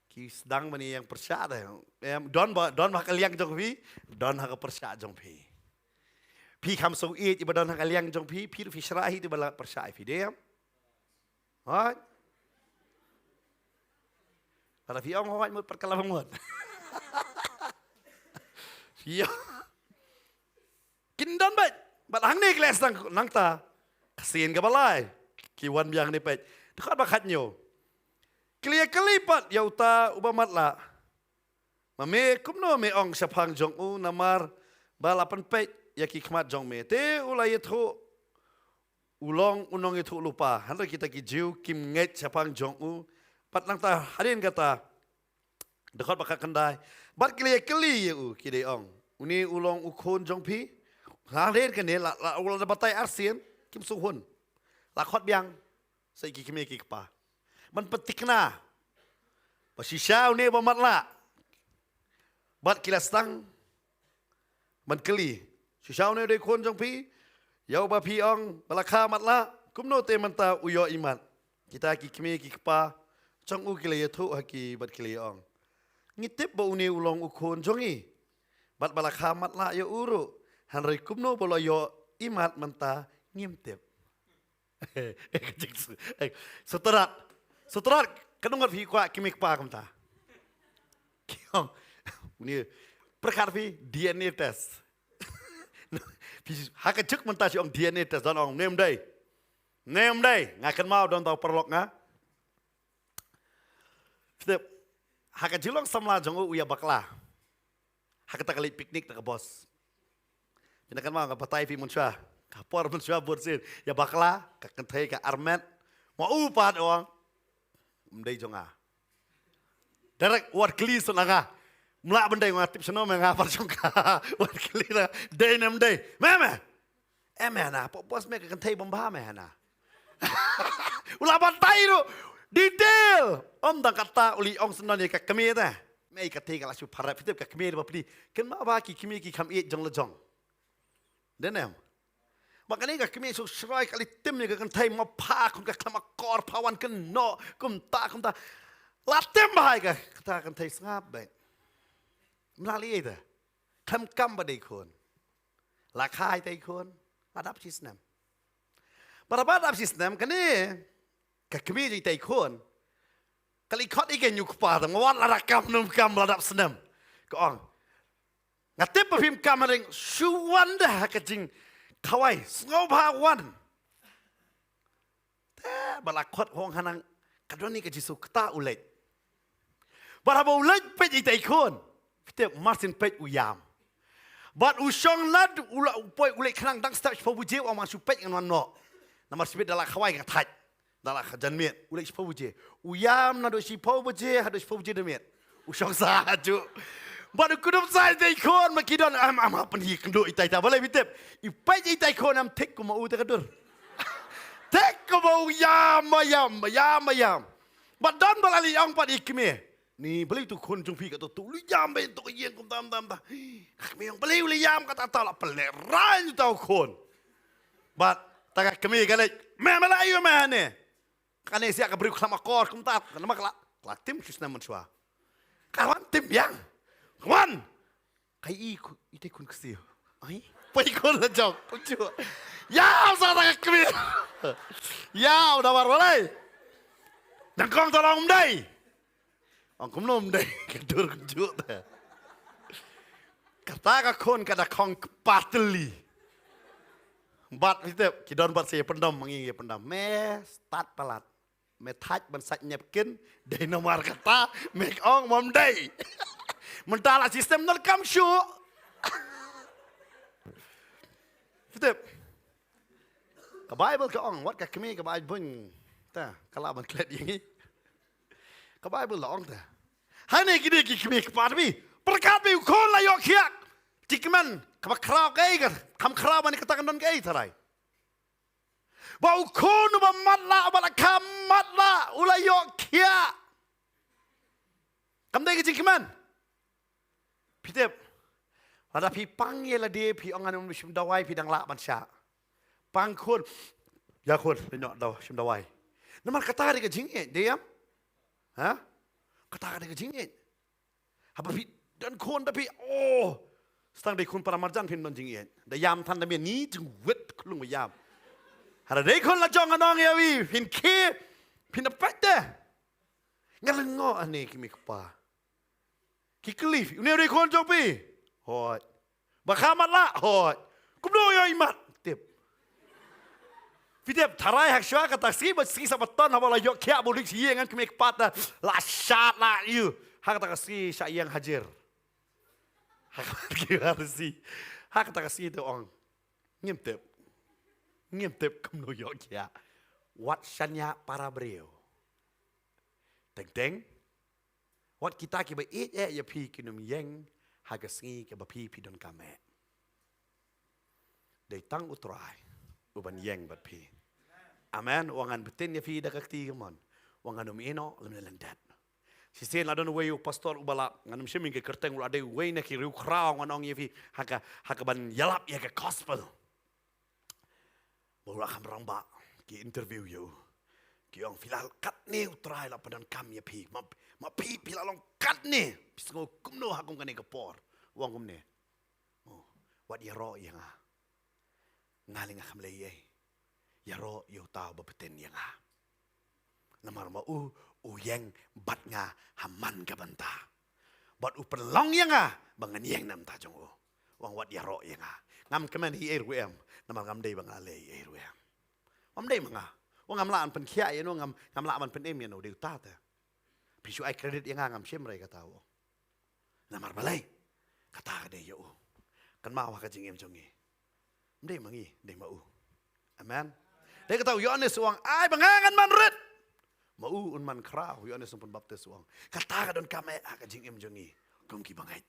Ki sedang mani yang persya dah. Don ba kaliang jong pi, don ha ka persya jong pi. Pi kam so eat iba don ha kaliang jong pi fi syarahi tu bala persya fi dia. Ha? Kalau fi ong hoi mut perkala bamon. Fi Kindan bet, bat hang ni kelas nang ta, kasian ke balai, kiwan biang ni pet, dekat bakat nyo, kelia kelipat ya uta ubamat la, mame kumno me ong sapang jong u namar balapan pet ya kikmat jong me, te ulai itu ulong unong itu lupa, hendak kita kijiu kim nget sapang jong u, pat nang ta harin kata, dekat bakat kendai, bat kelia keli ya u kide ong, uni ulong ukon jong pi. Hadir kan ni la ulah batai arsian kim suhun. La khot biang sai ki kime ki pa. Man petikna. Pasisau ni bamat la. Bat kilas tang man keli. Sisau ni de kon jong pi. Yau ba pi ong balakha mat la. Kumno te man ta uyo iman. Kita ki kime ki pa. Chong u kile thu haki bat kile ong. Ngitip ba uni ulong ukon jongi. Bat balakha mat la yo uru. Hanrei kumno bolo yo imat menta ngimtip. Seterak kadungat fi kwa kimik pa kamta. Kiong ni perkara fi DNA test. Hak cek menta si ong DNA test don ong nem day. Ngakan mau don tau perlok nga. Step hak jilong samla jong uya bakla. Hak ta kali piknik ta bos. Ina kan mau ngapatai fi munsha. Kapor munsha bursin. Ya bakla ka kentai ka armet. Mau upat ong. Mdai jonga. Derek wat kli sunanga. Mla bendai ngatip sono mengapar jonga. Wat kli na day nam day. Meme. Emena bos me ka kentai bomba mena. Ulah bantai ru. Detail. Om dang kata uli ong senon ka kemi ta. Mei ka te ka la su parap fitip ka kemi ba pli. Ken ma ba ki kemi ki kam eat jong le jong. Denem. Makanya kami so serai kali tim ni kan thai ma pha kum ka klama kor pawan kan no kum ta la tim bahai ka kata kan thai ngap be. Mlali ida. Kam kam ba dei kon. La khai dei kon. Adap sistem. Para adap sistem kan ni ka kami ji dei kon. Kali khot igen yu pa ta ngwan la rakam num kam adap sistem. Ko ong. Ngatip pa phim kamaring suwanda ka jing kawai ngau ba wan. Balakot hong hanang kadoni ka jisu kta ulet. Barabo ulet pet itai kon. Fite Martin pet uyam. Bat usong lad ula upoi ulek kenang dang step pabuje wa ma supet ngan no. Nama sipit dalam khawai ka thaj. Dalam jan miet ulek pabuje. Uyam na do si pabuje hado si pabuje de miet. Usong sa ju. Bat kudup sai dei kon ma kidon am pen hi kendo itai ta balai bitep. Ipai itai kon am tek ko ma u ta kadur. Tek ko ma yam. Bat don balali ong pat ikme. Ni beli tu kon jung pi ka tu lu yam be tu yen kum tam ta. Me yang beli lu yam ka ta la pele ran tu kon. Bat ta ka me ka le me malayu me ne. Kane sia ka beri sama kor kum ta kana makla. La tim kisna mansua. Kawan tim yang. Kawan. Kai ite kun ksio. Ai. Pai kon la jok. Kucu. Ya sa ta ka me. Ya udah war balai. Nang kong tolong dai. Ang kumnom dai kedur kejut ta. Kata ka kon kada kong pateli. Bat itu kidon bat saya pendam mengingi pendam. Me start palat. Me thaj ban sat nyepkin dai nomor kata make ong mom dai. Mentala sistem nol kam shu. Itu. Ka Bible ka ong wat ka kemi ka Bible bun. Ta kala ban klet yang ka Bible la ong ta. Hani gini kemi ka parbi. Perkat bi kon la yok hiak. Tikman ka kraw kai ka kam kraw ban ka takan don kai tarai. Ba kon ba matla ba kam matla ula yok hiak. Kam dai ka tikman. Pitep. Ada pi panggil dia pi ong anu sim dawai pi dang la ban sya. Pang kon ya kon no daw sim dawai. Namar kata dia ka jingit dia. Ha? Kata dia kejingit. Apa pi dan kon tapi stang dei kon para marjan pin non jingit. Da yam tan da me ni jing wet klung yam. Hara dei kon la jong anong ya wi pin ke pin apet de. Ngalengo ane kimi kpa. Ki klif une dei kon jong pi. Hot. Ba khamat la hot. Kumdo yo imat tip. Fitep tarai hak syua kata si ba si sabaton haba la yok kia bulik si yengan kemek pata la syat la you hak kata si syayang hajar hak kata si hak kata si tu ong ngimtep kum no yok kia wat syanya para breu teng wat kita ki ba ya pi kinum yeng hak si ke ba pi don kame dei tang utrai uban yeng bat pi. Amen. Wangan betin ya fi da kakti gamon. Wangan umino lam landat. Si sen la don way pastor ubala nganum shiming ke kerteng ul ade way na ki riu kraw nganong ya fi haka ban yalap ya ke gospel. Bola kam ramba ki interview yo. Ki ong filal kat ne utrai la padan kam ya pi. Ma pi pilalong kat ne. Pisngo kumno hakum kane ke por. Wang kumne. Wat ya ro yang ngaling akam leye ya ro yo tau ba peten yang namar ma yang bat nga haman ka banta bat u perlong yang bangan yang nam ta jong wang wat ya ro yang ngam kemen hi ruem namar ngam dei bang ale ruem ngam dei manga wang ngam la an pen khia ye no ngam la man pen em ye no de ta ta pisu ai credit yang ngam shem re ka tawo namar balai kata de yo kan ma wa ka jing em jongi Mdei mangi, dei mau. Amen. Dei kata Yohanes uang, ai bangangan man red. Mau un man krau Yohanes pun baptis uang. Kata ka don kame ka jing em jongi. Kong ki bangait.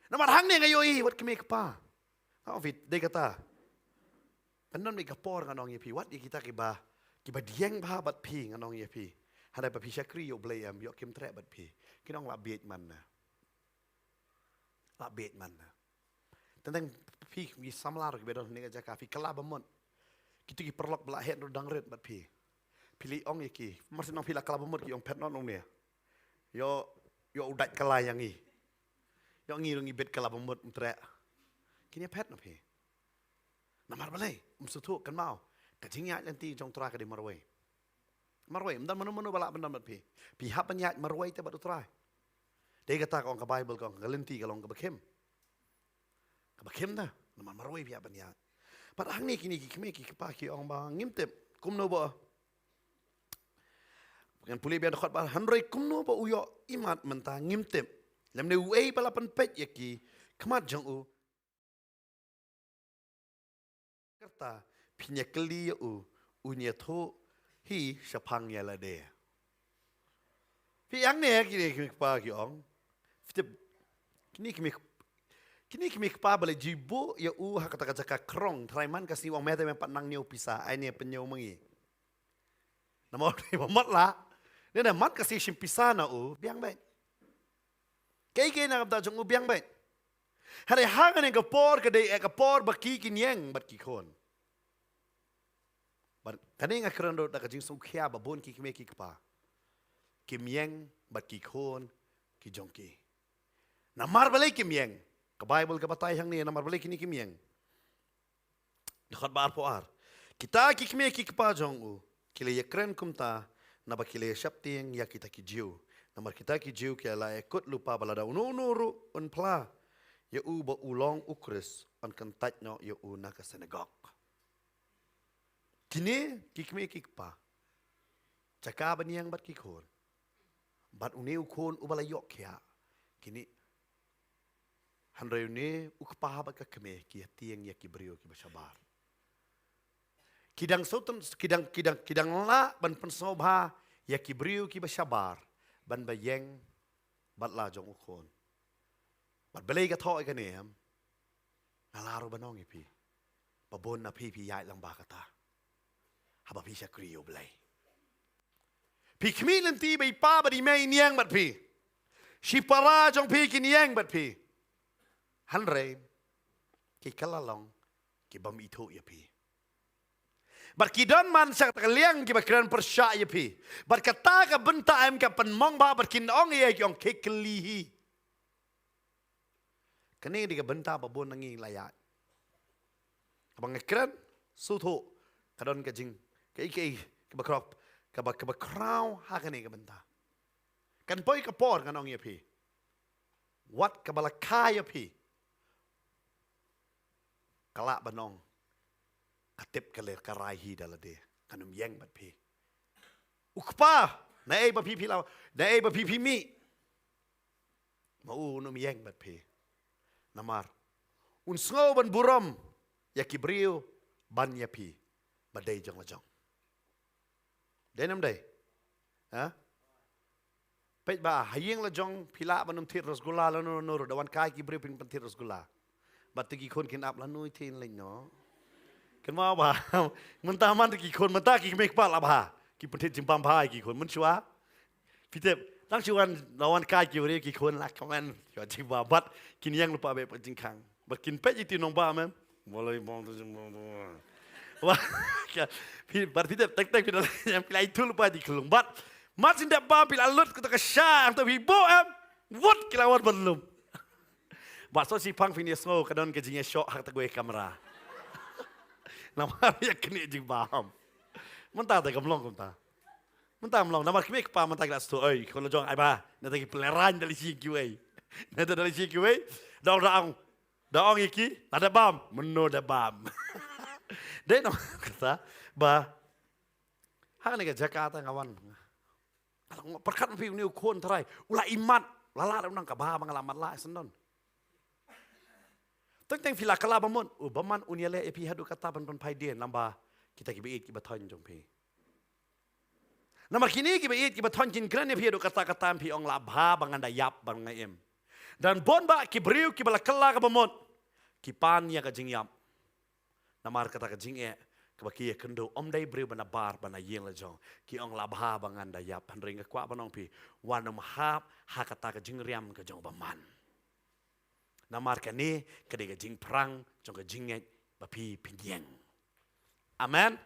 Namar hang ne ngayoi wat keme pa. Kau fit dei kata. Panon mi kapor nganong yepi wat kita kiba dieng ba bat pi nganong yepi. Hadai pa pi syakri yo blayam yo kim tre bat pi. Kinong la bet man na. La bet man na. Tentang pi mi samlar ke bedon nega jaka fi kala bamon kitu ki perlok bela het dang red bat pi pili ong iki marsin ong pila kala bamon ki ong pet non ong ne yo udat kala yang i yo ngi bet kala bamon mtre kini pet no pi namar balai sutu kan mau ka jingya nanti jong tra ka di marwai mdan mano bala bendan bat pi hap nyat marwai te bat utrai de kata ka ong ka bible ka ong galenti ka long ka bekem Bakem dah, nama marwai biar banyak. Pada hang ni kini kami kipaki orang bang ngimtep kumno ba. Bukan pulih biar dekat bah handroi kumno ba uyo imat mentah ngimtep. Lem ne uai balapan pet yaki kemat jong u kerta pinya keli unya tho hi sapang ya la de pi yang ne kini pa ki ong kini kimi pa bale jibu ya kata krong traiman kasi wang mete men patnang niu pisa ai ne penyo mengi namo ni mat la ne na mat kasi sim pisa na biang bai kai na da jong biang bai hari hangan ke por ke dei ke por baki kinyeng bat ki kon bat kani nga krando da jing sung khia ba bon ki me ki pa kimyeng bat ki kon ki jongki na mar balai kimyeng ke bible ke batai hang ni na mar balai kini kimyeng dekat bar po ar kita ki me ki pa jong kile ye kren kumta na ba kile shapting ya kita ki jiu na mar kita ki jiu ke la ekut lupa balada unu un pla ya ba ulong ukris on kan taj no ya na ka senegok kini kikme kikpa caka baniang bat kikon bat une ukon ubala yok kya kini hanre une ukpa bat ka keme ki tieng ya kibrio ki basabar kidang sotan kidang la ban pensobha ya kibrio ki basabar ban bayeng bat la jong ukon bat belai ka thoi ka nem ngalaro banong ipi babon na pi yai lang ba kata haba pi sya kriyo belai pi kmi lenti bai pa ba di mai niang bat pi si para jong pi ki niang bat pi han re ki kalalong ki bam itu ya pi bat ki don man sak tak liang ki bakran persya ya pi bat kata ka benta em ka penmong ba bat kin ong ye ki ong ke kelihi kini dia benta babon nangi layak. Abang ekran suto kadon kajing ke bakrop ke bakrau hakani ke benta. Kan poi ke por kan ong ye pi. Wat ke balakai ye pi. Kalak banong katip kalir karai hi dalade kanum yang bat pi. Ukpa na ba pi law na ba pi mi. Mau num yang bat pi. Namar un sngo ban buram ya kibriu ban ya pi badai jong lajong denam dai ha pej ba hayeng lajong pila banum thir rasgulla lano no dawan kai kibriu pin pan thir rasgulla batigi kon kin ap lanui thin lein no kan ma ba mentah man ki kon mentah ki mek pa la ba ki pan thir jimpam phai ki kon mun chua pitepตั้งชวนเราวันกายกิวเรียกี่คนละคอมเมนต์ก็จิบบัดกินยังลุปะแบบจริงขังบัดกินเป็ดยี่ตีน้องบ้ามั้ยบ่เลยมองตัวจมูกว่าพี่บัดพี่เด็กเต็กๆพี่อะไรยังพี่ไล่ทุลุปะdi kelungบัดมัดสินเด็กบ้าพี่ละลุดก็ตะกะชาตัวพี่โบวุดกิลาวัดบัดลุมบัดโซชิพังพี่เนี่ยโซ่กระดอนกระจิงช็อหักตะกวยkameraน้ำมันอยากกินจริงบ้ามมันตาแต่กำลังกุมตาmentah melong, nama kami kepa mentah kelas tu, kalau jong ayah, nanti peleran dari si kiway, nanti dari si kiway, daong iki, ada bam, meno ada bam, deh nama kata, hang ni ke Jakarta ngawan, perkat mpi ni ukon terai, ulah iman, lala unang kabah mengalaman lah sendon, tentang fila kala bamun, baman uniale epi hadu kata ban paiden, lamba kita kibit kibatan jong pi. Nama kini kita iat kita tonjin keren ya piado kata-kata pi ong labha bangan dayap bang ngaim. Dan bon ba kibriu kibala kala kabamot kipan ya kajing yap. Namar kata kajing kabaki ya kendo om day briu bana bar bana yeng lajong ki ong labha bangan dayap handring kwa banong pi wanam hap hakata kajing riam kajong baman. Namar kani kade kajing perang jong kajing bapi pinjeng. Amen.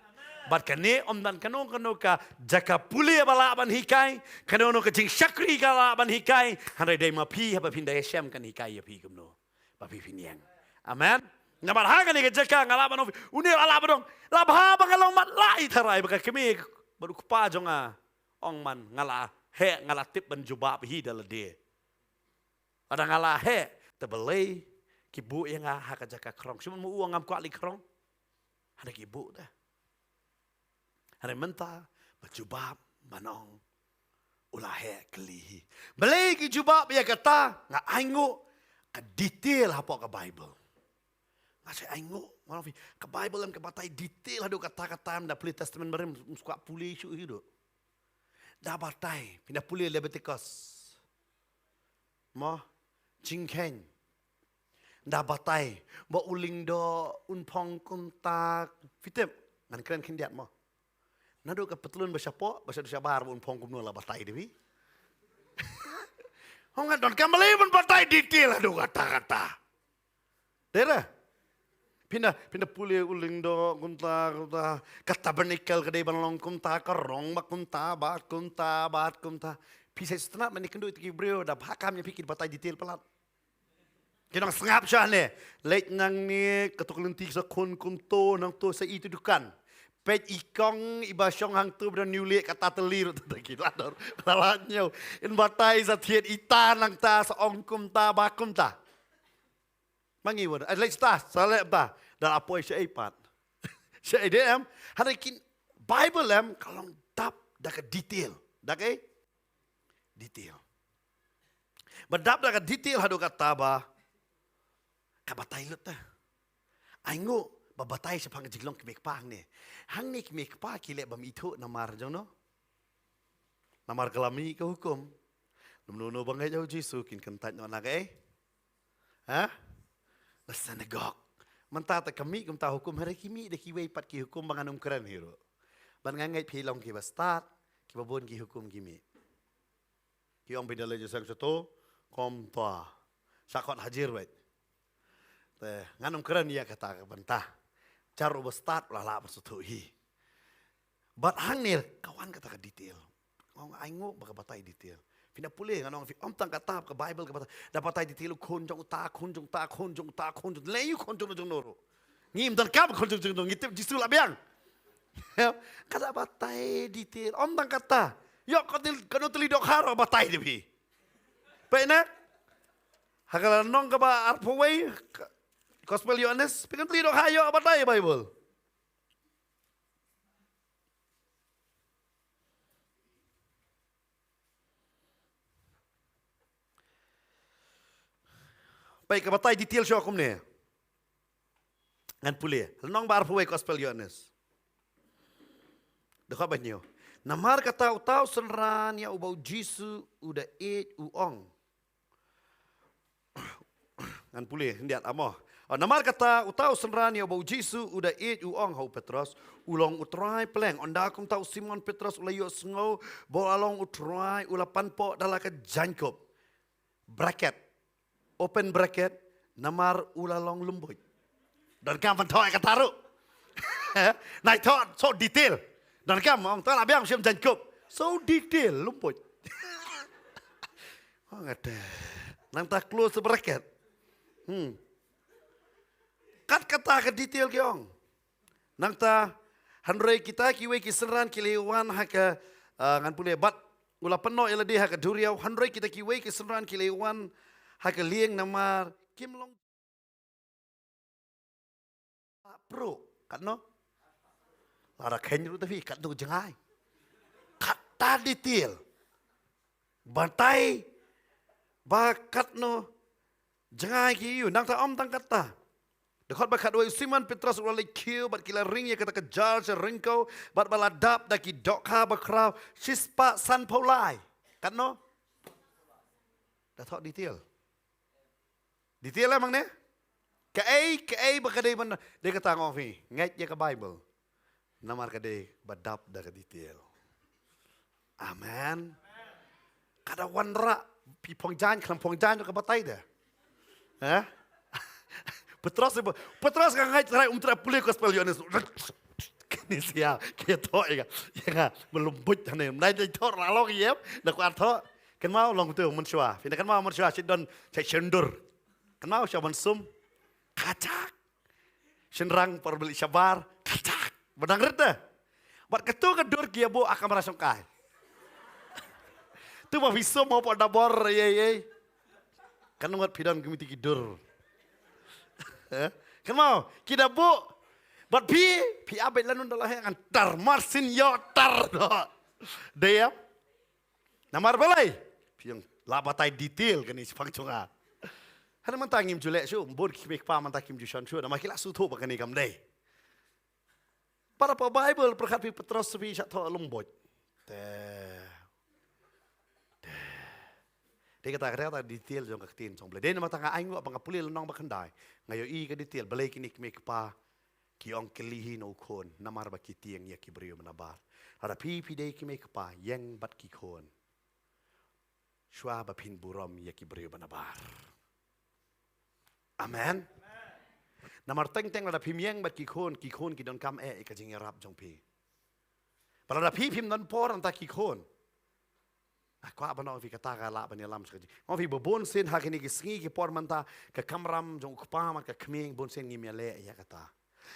Bat kane om dan kano ka jaka puli bala ban hikai kano no kajing syakri kala ban hikai handai dai mapi haba pindai syam kan hikai ya pi kumno bapi pinyang amen ngabar ha kan ke jaka ngala ban uni ala badong labha bangalong mat lai tharai baka kemi baru kupa jonga ong man ngala he ngala tip ban juba hi dalade ada ngala he tebelai kibu yang ha ka jaka krong cuma mu uang ngam kwa li krong ada kibu dah hari mentah berjubab manong ulah kelihi. Belagi jubab dia kata ngak aingu Ke detail apa ke Bible. Ngasih aingo, maaf ke Bible yang ke batai detail hadu kata-kata dah pulih testament merem suka pulih isu hidup. Dah batai pindah pulih Leviticus. Mo jingkeng. Dah batai ba uling do unpong kuntak fitep ngan keren kindiat mo. Nado ke petulun bersiapa bar unpong kumno la batai dewi. Hongan don kembali pun batai detail hadu kata-kata. Dera pindah pulih uling do kunta kata bernikel kedai balong kunta kerong mak kunta bat kunta pisai setengah menikendo itu kibreo dah hakamnya pikir batai detail pelat. Kinang sengap siya ni. Late nang ni ketuk lentik sa kunto nang to sa itu dukan. Pet ikong iba syong hang tu berang niulik kata telir tu tak kira dor. Lalatnya in batai sa tiet ita nang ta sa ongkum ta bakum ta. Mangi word. Let's start. Salep ta. Dan apa siya ipat. Siya idem. Hari kin Bible em kalau dap dak detail. Dak detail. Berdap dak detail hadu kata ba. Kabatay lut ta. Aingo babatay sa pangajiglong kimikpang ni. Hang ni kimikpa kile bam ito namar jang no. Namar kalami ka hukum. Numnuno bangay jaw Jesu kin kantat no anak Ha? Na synagogue. Mantata kami kum ta hukum hari kimi de kiway pat ki hukum banganum keren hero. Ban ngangay pilong ki bastat ki babon ki hukum kimi. Ki ong bidala jasang sato kom ta. Sakot hajir wait. Nganum keren ia kata bantah. Caru bestat lala bersutui. Bat hangir kawan kata ke detail. Ngong aingo baka batai detail. Pindah pulih nganong om tang kata ke Bible ke batai. Dapat detail kunjung ta. Leyu kunjung noro. Ngim dan kap kunjung ngitip jisul abiang. Kata batai detail. Om tang kata. Yok kano telidok haro batai debi. Baikna. Hakalan nong ke ba arpaway. Gospel Yohanes, pikir telidok hayo apa daya Bible. Baik, kebatai detail siya akum ni. Ngan pulih. Lenong bar puwe Gospel Yohanes. Dekap banyo. Namar kata utau senran ya ubau Jisu udah uong. Ngan pulih, ndiat amoh. Namar kata utau senran ya bau Jisu udah uong hau Petrus ulong utrai peleng ondakum tau Simon Petrus ulayo sengau bo along utrai ulapan po dalaka Jacob bracket open bracket namar ulalong lumboy dan kam pantoy kataru naik thot so detail dan kam ong ta labiam sim Jacob so detail lumboy oh ngate nang ta close bracket Kat kata ke detail kiong. Nang ta handrei kita kiwe kiseran kilewan haka ngan pule bat ula peno ila di haka duriau handrei kita kiwe kiseran kilewan haka lieng namar kimlong pro kat no. Lara kenyu tapi kat tu jengai. Kata detail. Bantai bakat no jengai kiu nang ta om tang kata. Dekat bakat dua Simon Petrus ulai kiu bat kila ring ya kata kejar seringkau bat baladap daki dokha bakrau sispa san paulai kan no dah tahu detail emang ne ke bakadai mana dia kata ngofi ngai je ke Bible namar kadai badap dah ke detail amen kada wanra pipong jan kelampong jan ke batai dah Petros kan ngai cerai umtra pulih Gospel Yohanes. Kini sia keto ya melembut hane. Nai dai thor lalong yep dak artho. Kan mau long tu mensua. Pindah kan mau mensua sidon cai sendur. Kan mau sya mensum kacak. Senrang perbeli sabar kacak. Bedang reda. Bat ketu kedur kia bo akan merasong kai. Tu mah viso mau pada dabor ye. Kan ngat pidan kemiti kidur. Kemau, kita bu, buat pi abet lanun dalah yang antar marsin yo tar dia, namar balai, pi yang labatai detail kan isi pangcunga, Hana man tangim julek shu, bon kimek pa man takim jushan shu, nama kila sutu bakan ni kamdei. Para pa Bible perkat pi Petrus pi syak tho lomboj. Dia kata detail jong kaktin jong bele. Dia nama tanga aing wa pangapuli lenong bakandai. Ngayo i ka detail bele kini kimek pa ki ong kelihi no kon namar ba kitiang ya kibrio manabar. Ada pi dei kimek pa yang bat ki kon. Shwa ba pin buram ya kibrio manabar. Amen. Namar teng ada pim yang bat ki kon ki don kam ka jing rap jong pi. Pada ada pim don por anta ki kon. Aku apa nak fi kata kala bani lam sekali. Aku fi bobon sen hak ini kisingi ki por manta ke kamram jong kupa mak ke keming bon sen ngi mele ya kata.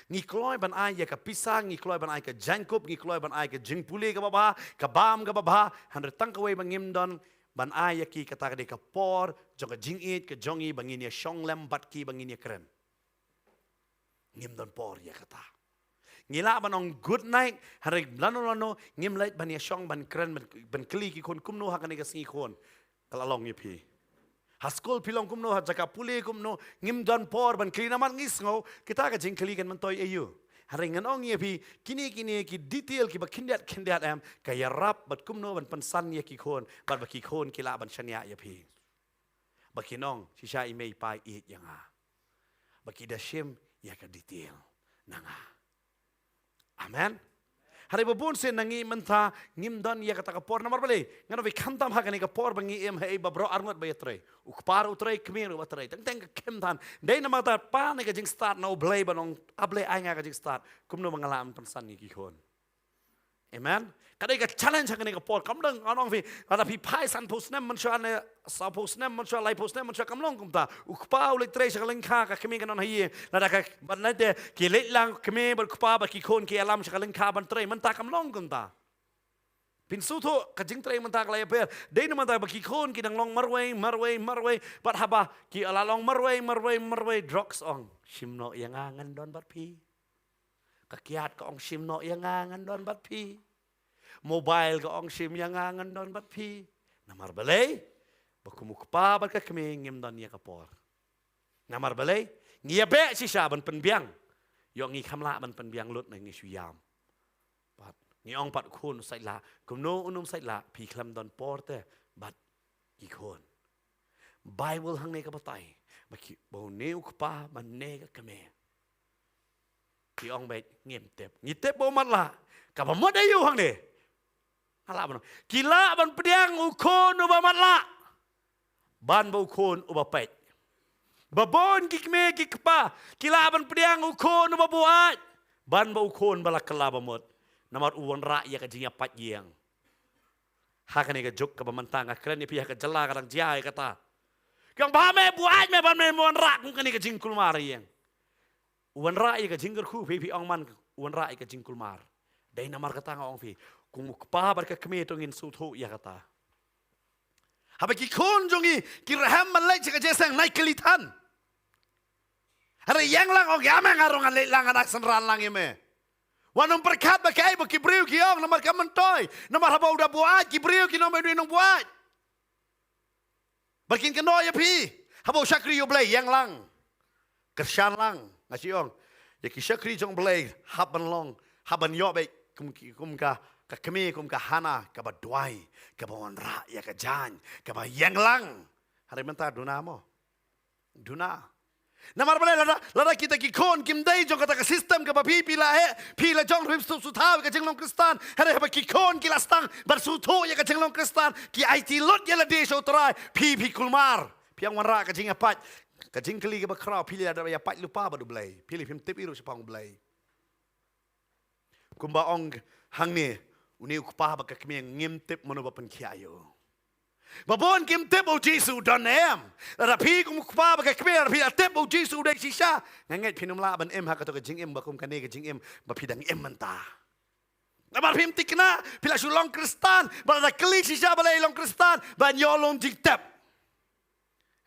Ngi kloi ban ai ya ke pisang ngi kloi ban ai ke jangkup ngi kloi ban ai ke jingpuli ke baba ke bam ke baba han tang ke we bangim don ban ai ya ki kata ke por jong ke jingit ke jongi bangin ya shong lem bat ki bangin ya keren. Ngim don por ya kata. Ngila banong good night hari lano ngim lait ban ya shong ban keren ban kli ki kon kumno hakane ka singi kon kalalong ye pi haskol pilong kumno ha jaka puli kumno ngim don por ban kli naman ngisngo kita ka jing kli kan mantoy ayu hari nganong ye pi kini ki detail ki ba kindat am ka ya rap bat kumno ban pansan ye ki kon bat ba ki kon kila ban shanya ye pi ba kinong sisha imei pai it yanga ba ki dashim ya ka detail nanga. Amen. Hari babun sen nangi mentha ngim don ya kata kapor namar bale ngano vi khantam ha kani kapor bangi em hei babro arngot bayatre ukpar utrai kmir utrai teng kem than dei namata pa ne ka jing start no blay banong able anga ka jing start kumno mangalam pansan ni ki kon. Amen. Kadai ka challenge kani kapor kamdang anong vi ada pi pai san posnem mancha ne sa posnem mancha lai posnem mancha kamlong kumta ukpa ule tre sa lengkha ka kemi kanon haye lada ka banade ki letlang kemi ber ukpa ba ki kon ki alam sa lengkha ban tre manta kamlong kumta pin suto ka jing tre manta klai per dei na manta ba ki kon ki dang long marway bat haba ki alalong marway drugs ong shimno yang angan don bat pi kakiat ka ong shimno yang angan don bat pi mobile ka ong sim yang angan don bat pi namar balay bakumukpa bat ka kami ngim don ya kapor namar balay ngia be si saban penbiang yo ngi khamla ban penbiang lut na ngi suyam bat ngi ong pat khun sai la kumno unum sai la pi khlam don porte bat ki khon bible hang ne ka batai baki bo ne ukpa ban ne ka kame ki ong be ngim tep ngi tep bo mat la ka ba mod ayu hang ne ala ban kila ban pediang ukon uba matla ban ba ukon uba pet babon kikme kikpa kila ban pediang ukon uba buat ban ba ukon bala kala ba mod namar uwan ra ya ka jinga pat yang hakane ka jok ka bamantang akren ni pihak ka jala kadang jai kata kang ba me buat me ban me mon ra kung kani ka jingkul mar yang uwan ra ya ka jingger khu pi ong man uwan ra ya ka jingkul mar dai namar kata ngong fi kung mukpa bar ka kme tongin sutho ya kata haba ki kon jongi ki raham man lai ka jesang nai kelitan hare yang lang og yamang arong le lang anak senran lang yeme wanong perkat ba kai ba ki briu ki ong namar ka mentoy namar haba udah buat ki briu ki nomor duit nong buat bakin keno ya pi haba syakri yo blai yang lang kersan lang ngasiong ya ki syakri jong blai haban long haban yo be kum ka kami kum ka hana ka ba duai ka ba wanra ya ka jan ka ba yang lang hari mentar duna mo duna namar bale lada kita ki kon kim dai jong kata ka system ka ba pila jong rip su thaw ka jenglong kristan hari ba ki kon ki lastang bar su tho ya ka jenglong kristan ki it lot ya la de so trai pi kulmar piang wanra ka jing apat ka jing kli ka ba kra pili ada ya pat lupa ba du blai pili pim tip iru sepang blai kumba ong hang ni uni ukpa ba ka kmi ngim tip mono ba pen kiayo babon kim tip o jisu don em ra pi kum ukpa ba ka kmi ra pi tip o jisu de sisa nganget pinum la ban em ha ka to ka jing em ba kum ka ne ka jing em ba pi dang em manta nabar pim tikna pila sulong kristan ba da kli sisa ba long kristan ban yolong jing tip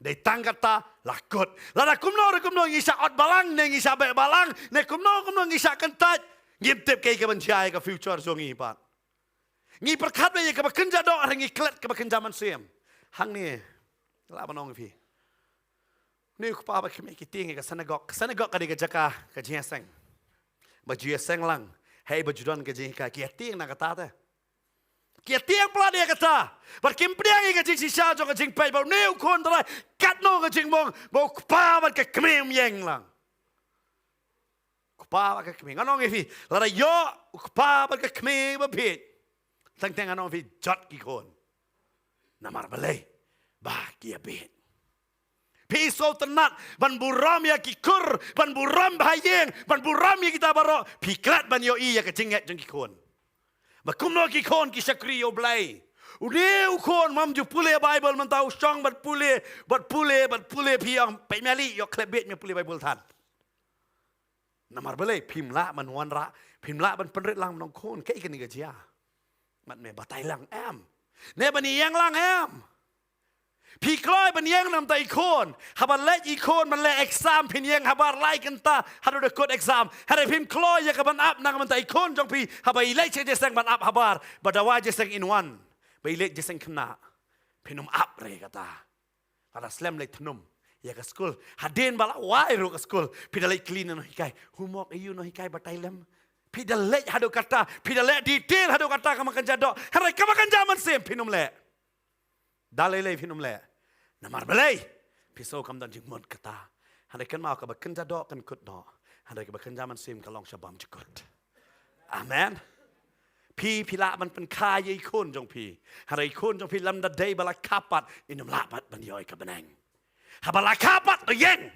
dei tangkata lakot la da kumno ngisa ot balang ne ngisa be balang ne kumno ngisa kentat ngim tip kai ka ban jai ka future zongi pat ngi perkat be ka bakenja do ngi klet ka bakenja man siam hang ni la banong fi Ni kupa ba kami kiting ke sanagok ka di jaka ka jiaseng. Ba jiaseng lang. Hei ba judan ka jika kiting na kata ta. Kiting pula dia kata. Bar kim priang ka jing sisa jo ka jing pai ba ni kon dra kat no ka jing mong ba kupa ba ka kami yeng lang. Kupa ba ka kami anong ifi la yo kupa ba ka kami ba pit. Tang anong ifi jot ki kon. Namar balai ba kia pit. Piso tenat ban buram ya kikur ban buram bahayeng ban buram ya kita baro piklat ban yo iya kecinget jeng kikon bakum no kikon kisakri yo blai udeu kon mam ju pule bible man tau strong bat pule piang pe meli yo klebet me pule bible tan namar belai pimla man wanra pimla ban penret lang nong kon ke ikan ga jia mat me batai lang am ne bani yang lang amพี่คล้อยเป็นยังนำแต่อีกคนฮับเล่อีกคนมันเล่เอ็กซามพินยังฮับไล่กันตาฮับดูกดเอ็กซามฮับพิมคล้อยยังกับมันอัพนังมันแต่อีกคนจงพี่ฮับไปเล่เจสังมันอัพฮับบาร์บัดว่าเจสังอินวันไปเล่เจสังขณะพินุมอัพเลยกันตาฮับสแลมเลยทนุมอยากสกุลฮัดเดินบาละวายรู้กับสกุลพี่เล่คลีนน้อยไก่หูมอกอายุน้อยไก่บัดไตเลมพี่เล่ฮัดูกัตตาพี่เล่ดีเทลฮัดูกัตตากับมันกันจัดดอกฮับกับมันกันจามันเสียมพินุมเล่ดาเลยพินุมเล่Namar belai, pisau kam dan jingmon kata. Handai kan mau kabar kerja dok kan kut dok. Handai kabar kerja man sim kalong syabam jekut. Amen. Pi pila man pen kaya ikon jong pi. Handai ikon jong pi lam da day bala kapat inum lapat ban yoi kabeneng. Habala kapat yeng.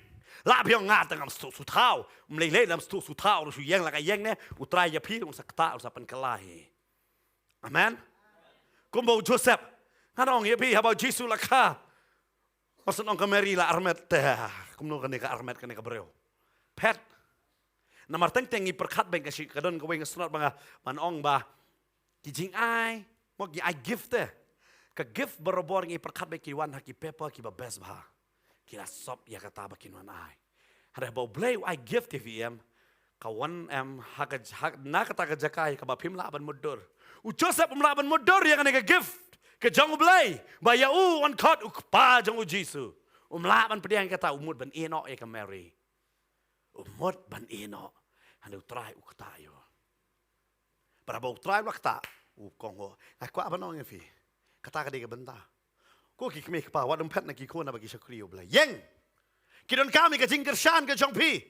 La piong ngat ngam stu sutau. Mlele lam stu sutau ru yeng la ka yeng ne utrai ya pi ung sakta ur sapan kalahi. Amen. Kumbo Joseph. Hanong ya pi habau Jisu la ka. Maksud orang kemari lah armet teh, kumno kene ka armet kene ka breu. Pet, namar teng-tengi perkat beng kasih kadon kau beng sunat banga manong ba, kijing ai, mau ki ai gift teh, ka gift berobor ngi perkat beng kiwan haki pepa ki ba best bah, kira sop ya kata bakin wan ai. Ada bau blay ai gift TVM, kawan hak nak kata kejakai ka ba pim la ban mudur. Joseph la ban mudur ya kene ka gift. Ke jang belai baya on kot ukpa jang Jisu la ban pediang kata umut ban enok e ka Mary umut ban enok handu trai ukta yo para bau trai wakta kongo aku apa nong fi kata ka de benta ko ki kme pa wadum pet na ki ko na bagi sakriyo belai yeng kidon kami ka jingker shan ka jang pi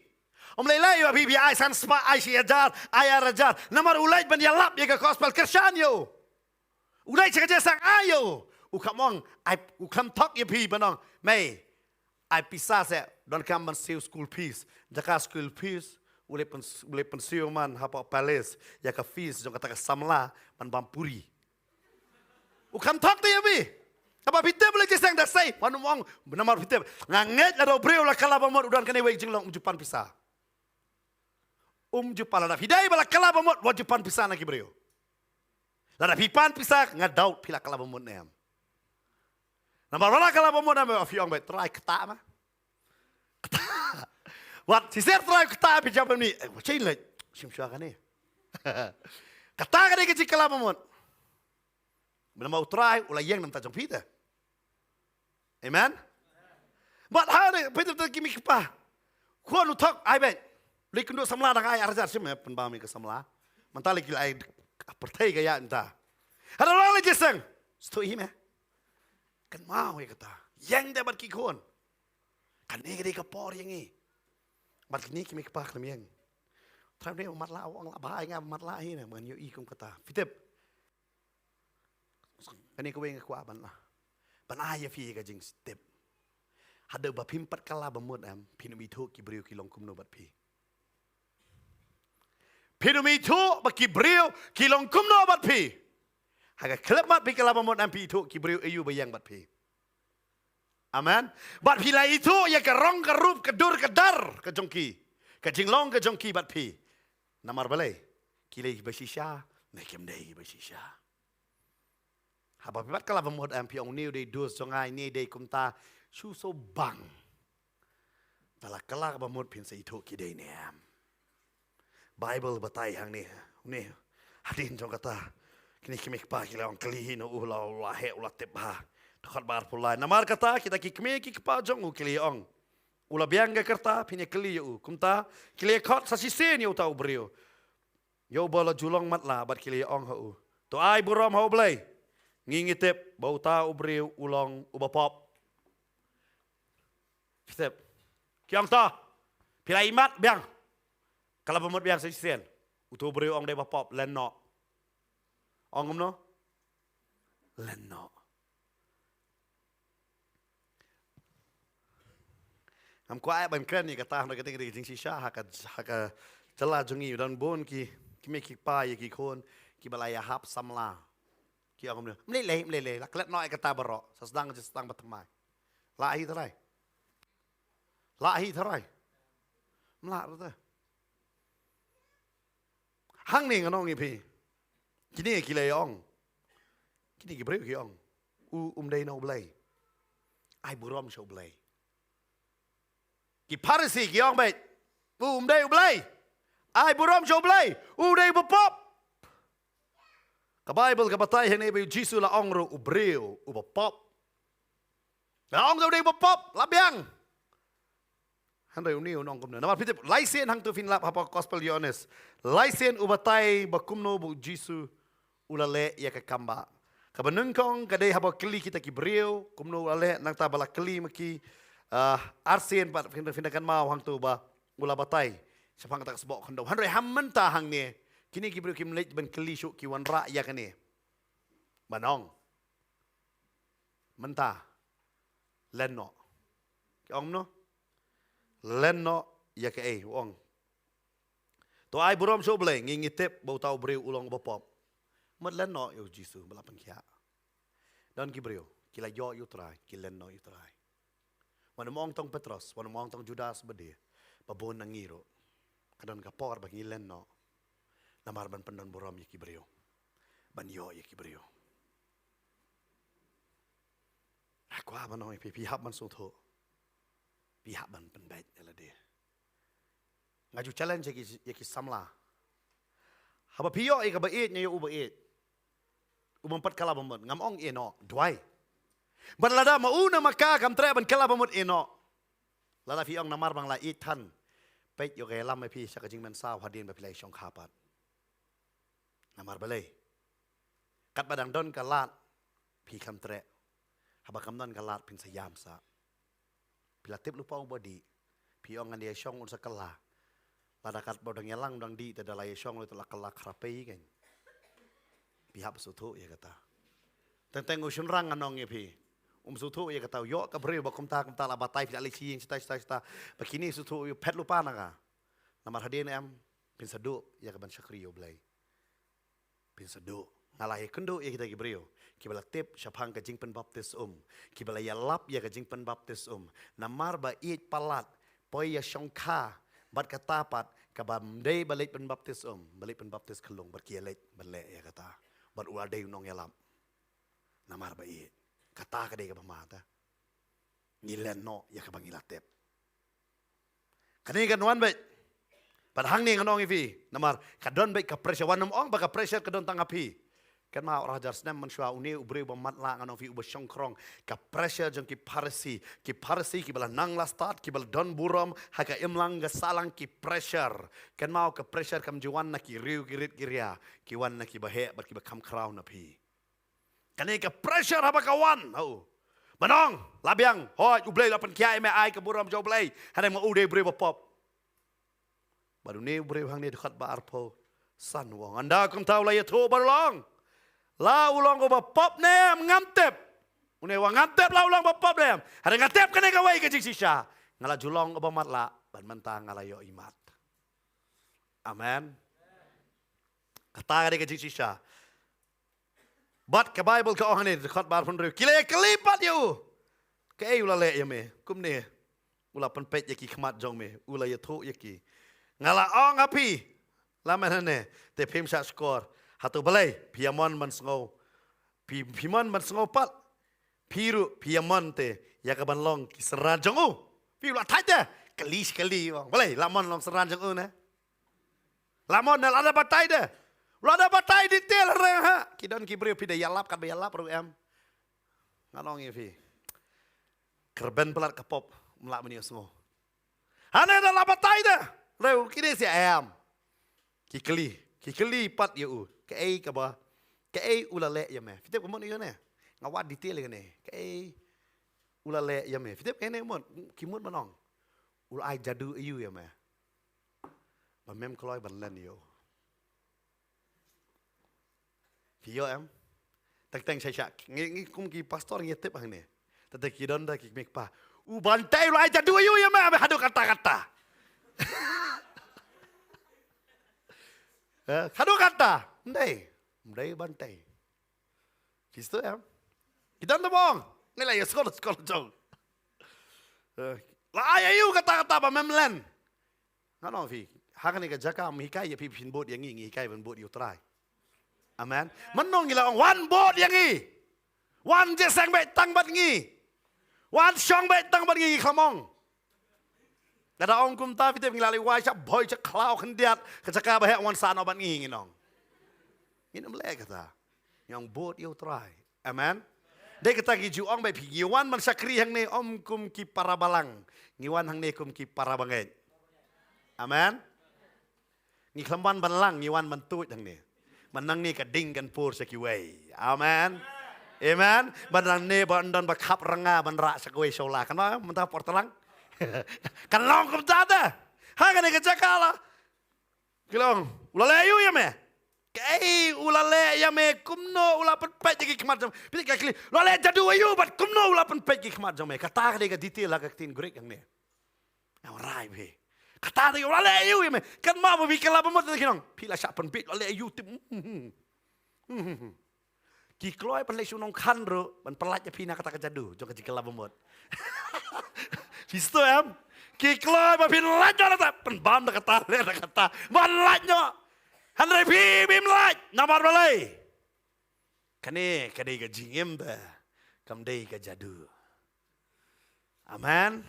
lelai wa bi ai san spa ai si ajar ai arajar namar ulai ban yalap ye ka gospel kershan yo Ulai cakap sang ayo, ukamong, ukam talk ye pi banong, may, I pisah se, don kam man save school fees, jaka school fees, ulai pensiu man hapa palace, jaka fees jong kata samla man bampuri. Ukam talk tu ye pi, apa pite boleh cakap dah say, panumong, namar pite, nganget ada breu la kalabamot udan kene wei jinglong jupan pisah. Jupan ada hidai bala kalabamot wajupan pisah nak breu. Lada pipan pisak ngadaut pila kalabamut nem. Nampak mana kalabamut nem afiong bet try kata mah. Kata. Wat si ser try kata pi jam ni. Macam ni simsua kan ni. Kata kan ni kecik kalabamut. Bila mau try ulah yang nam tajam pita. Amen. But hari pita tu kimi kapa. Kuan utak ai bet. Likundu samla dak ai arjar sim penbami ke samla. Mentali kila ai pertai gaya entah. Ada orang lagi sang, stoi me. Kan mau ya kata, yang dapat kikon. Kan ni kiri kapor yang ni. Mat ni kimi kepak nam yang. Tram ni umat lah orang lah bahaya ngam umat lah ini. Man yo ikum kata. Fitip. Kan ni kau yang aku aban lah. Ban ayah fi ka jing step. Ada bapimpat kala bamut am pinumi tu kibriu kilong kumno bat pi. Pinumi tu baki brio kilong kumno bat pi. Haga kelemat pi kalabamot ampi itu kibriu ayu bayang bat pi. Amen. Bat pi lah itu ya kerong kerup kedur kedar kejongki. Kejinglong kejongki bat pi. Namar balai. Kilai basisha, nekem dei basisha. Haba pi bat kalabamot ampi ong niu dei dus jongai ni dei kumta shu so bang. Tala kalabamot pin sa itu kidei nem. Bible batai hang ni hadin jong kata kini kimi pa kila ong kali no ulah he ulah tep ha dekat bar pulai namar kata kita ki kimi ki pa jong kili ong Ula biang ke kerta pinya keli yo kumta keli khot sa sisen yo tau brio. Yo bala julong mat la bat keli ong ho. To ai buram ho blai. Ngingitep bau tau brio ulong uba pop. Step. Kiang ta. Pilai mat biang. Kalau pemut biang sa sisen. Utu brio ong dai ba pop len no. Ong no. Len no. Am kuai ban kren ni kata nak kata jing sisa haka celah jungi dan bon ki me ki pa ki kon ki balaya hap samla ki agam ni mlele la klet noi kata baro sedang bertemai la hi tharai mla tu hang ni nganong pi kini ki le ong kini ki bre ki ong dei no blai ai burom show blai ki parasi ki ong bet dei blai ai buram show blai dei bopop ka bible ka batay hene be jisu la ong ro ubreo bopop la ong dei bopop la biang handai uni unong kumna namar pitip laisen hang tu fin lap hapa gospel yones laisen ubatai bakumno bu jisu ulale ya ka kamba ka benengkong ka dei hapa keli kita ki breo kumno ulale nang ta bala keli maki arsen pat findakan mau hang tu ba ula batai sapang tak sebok khando handai hammenta hang ni kini ki breo ki mlej ben keli syuk ki wan ra ya kani banong menta lenno ki ong no lenno ya ke wong to ai burom so bleng ngitep bau tau breu ulong bopop mat lenno yo jisu balapan kia dan ki breu kila yo try ki lenno yu try wan mong tong petros wan mong tong judas bede babon nangiro kadon ka por bagi lenno namar ban pendon burom ya ki breu ban yo ya ki breu aku apa noi pi hab man so tho pihak ban penbait ala dia ngaju challenge ki samla haba pio e ka ba et nyo uba et umpat kala bamot ngam ong eno dwai ban lada ma una maka kam tre ban kala bamot eno lada fi ong namar bang la et than pet yo ke lam mai pi sak jing man saw hadin ba pilai shong khapat namar balai kat badang don kalat pi kam tre haba kam don kalat pin sayam sa pilatip lupa ubadi piong an dia syong un sakala ladakat bodang yalang dang di tada lay syong lu telah kelak rapai kan pihak sutu ya kata tentang usun rang anong ya pi sutu ya kata yo ka bre bakum ta la batai pila lisi yang cita begini sutu yo pet lupa naka namar hadin am pin sadu ya ka ban syakri yo blai pin sadu ngalai kendo ya kita gibreo kibala tip syapang ka jing pen baptis kibala ya lap ya ka jing pen baptis namar ba it palat poi ya syongkha bat katapat ka bam dei balik pen baptis balik pen baptis kelung bat kielet bale ya kata bat ula dei nong ya lap namar ba it kata ka dei ka pamata ngilen no ya ka bangila tip kani kan wan ba padahang ni nganong ifi namar kadon ba ka pressure wanam ong ba ka pressure kadon tangapi kan ma rajar snem man shwa uni ubre ba matla ngano fi uba shongkrong ka pressure jong ki parasi ki bala nang la start ki bala don buram haka imlang ga salang ki pressure kan ma ka pressure kam juwan na ki riu girit giria ki wan na ki bahe ba ki ba kam crown na pi kan ka pressure haba kawan ho banong labiang hoi uble lapan kia me ai ka buram jo blai hada ma ude bre ba pop baru ne ubre hang ne dekat ba arpo san wong anda kum tahu la ya tho barlong la ulang ko ba pop nem ngantep une wa ngantep la ulang ba pop nem ada ngantep kene ka wai ka sisa ngala julong ba mat la ban mentang ngala yo imat amen kata ka sisa bat ka bible ka ohane dekat bar pun re kile kelipat yo ke ula le ya me kum ne ula pen pet yaki khmat jong me ula ya tho yaki ngala ong api la manane te pim sa skor hatu balai piamon man sngo pimon man sngo pat piru piamon te ya ka ban long ki seran jong u pi la thai te kali wang balai lamon long seran jong u na lamon na ada batai de la ada batai detail re ha ki don ki bre pi de yalap ka be yalap ru em ngalong ye pi kerben pelat kapop melak meni sngo Hane dah lapatai dah. Reu kini si ayam. Kikeli pat you. Kei kaba. Kei ulale ya me. Fitep kumon iyo ne. Ngawat detail kan ne. Kei ulale ya me. Fitep kene mon. Kimut manong. Ulai jadu iyo ya me. Mem keloi ban len yo. Fiyo em. Tak saya ngi kum ki pastor ngi tip hang ne. Tata ki don da ki mek pa. U bantai ulai jadu iyo ya me. Hadu kata-kata. Hadu kata. Ndai bantai. Kisto em. Kita ndak bong. Nilai ya sekolah jauh. Lah ayu kata-kata ba mem len. Ngano fi. Hakan ni jaka mihikai ya pipin boat yang ngi hikai ban boat you try. Amen. Menong gila one boat yang ngi. One je sang bai tang bat ngi. One song bai tang bat ngi khamong. Kada ong kum ta pitep ngilali wai cha boy cha klau khendiat ka jaka ba he one san bat ngi nong. Ini melek kata. Yang boat you try. Amen. Dia kata gi ju ong bai pi wan man sakri hang ne om kum ki parabalang. Ngiwan hang ne kum ki parabangai. Amen. Ni kelamban banlang ni wan mentut yang ni. Menang ni keding kan pur sekiway. Amen. Amen. Banang ni bandan bakap renga banrak sekiway sola. Kenapa? Mentah portelang. Kan long kum tada. Ha kan ni kejakala. Kilong. Ulalayu ya me. Kei ulale ya me kumno ulapan pet jadi kemat jam. Pilih kali. Ulale jadu ayu bat kumno ulapan pet jadi kemat jam me. Kata dia ke detail lah ketin grek yang ni. Yang rai be. Kata dia orang leyu ya me. Kan mau berbicara apa mesti kinong. Pila syak penbit orang leyu tim. Ki kloi pen lesu nong kan ro, ban pelat ya pina kata kejadu, jong kejikala bemot. Sisto em. Ki kloi ba pin lat jara ta pen bam da kata le da kata. Ban lat nyo. Handai pi bim lat namar balai. Kane kadai ka jingem da. Kam dai ka jadu. Amen.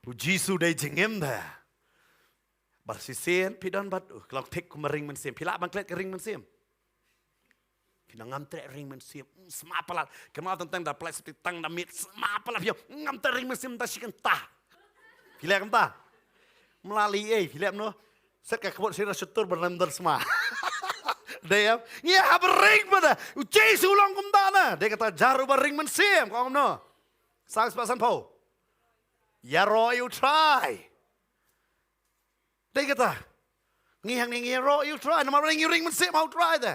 Ujisu dai jingem da. Barsisen pidan bat kalau tek kumering mensim pilak bangklet kering mensim pinang ngamtre ring mensim semapalat kenal tentang dah plek seperti tang damit semapalat yo ngamtre ring mensim ta sikentah pilak entah melalui pilak no set ka kebot sira setur bernamdar semua dia ngia habering pada uci sulong kumdana dia kata jaru bering mensim kau no sang sepasan po ya roy you try. Dia kata, ngihang ni ngiro you try, nama ring mesti mau try dah.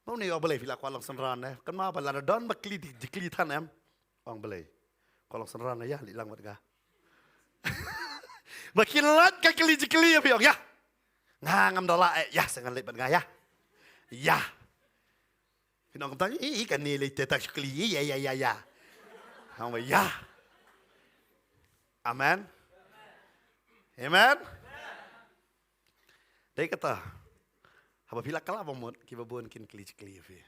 Mau ni orang boleh filak kolong senran eh, kan mau balada don bakli dikli tan em, orang boleh kolong senran ya, lilang mereka. Makin lat kali jikli ya piok ya, ngam dola ya sengan lebat ngaya, ya. Pinang tanya, ikan ni lete tak jikli ya, orang ya. Amen. Amen. Dia kata, apabila kalah pemut, kita buat kin keli-keli fi.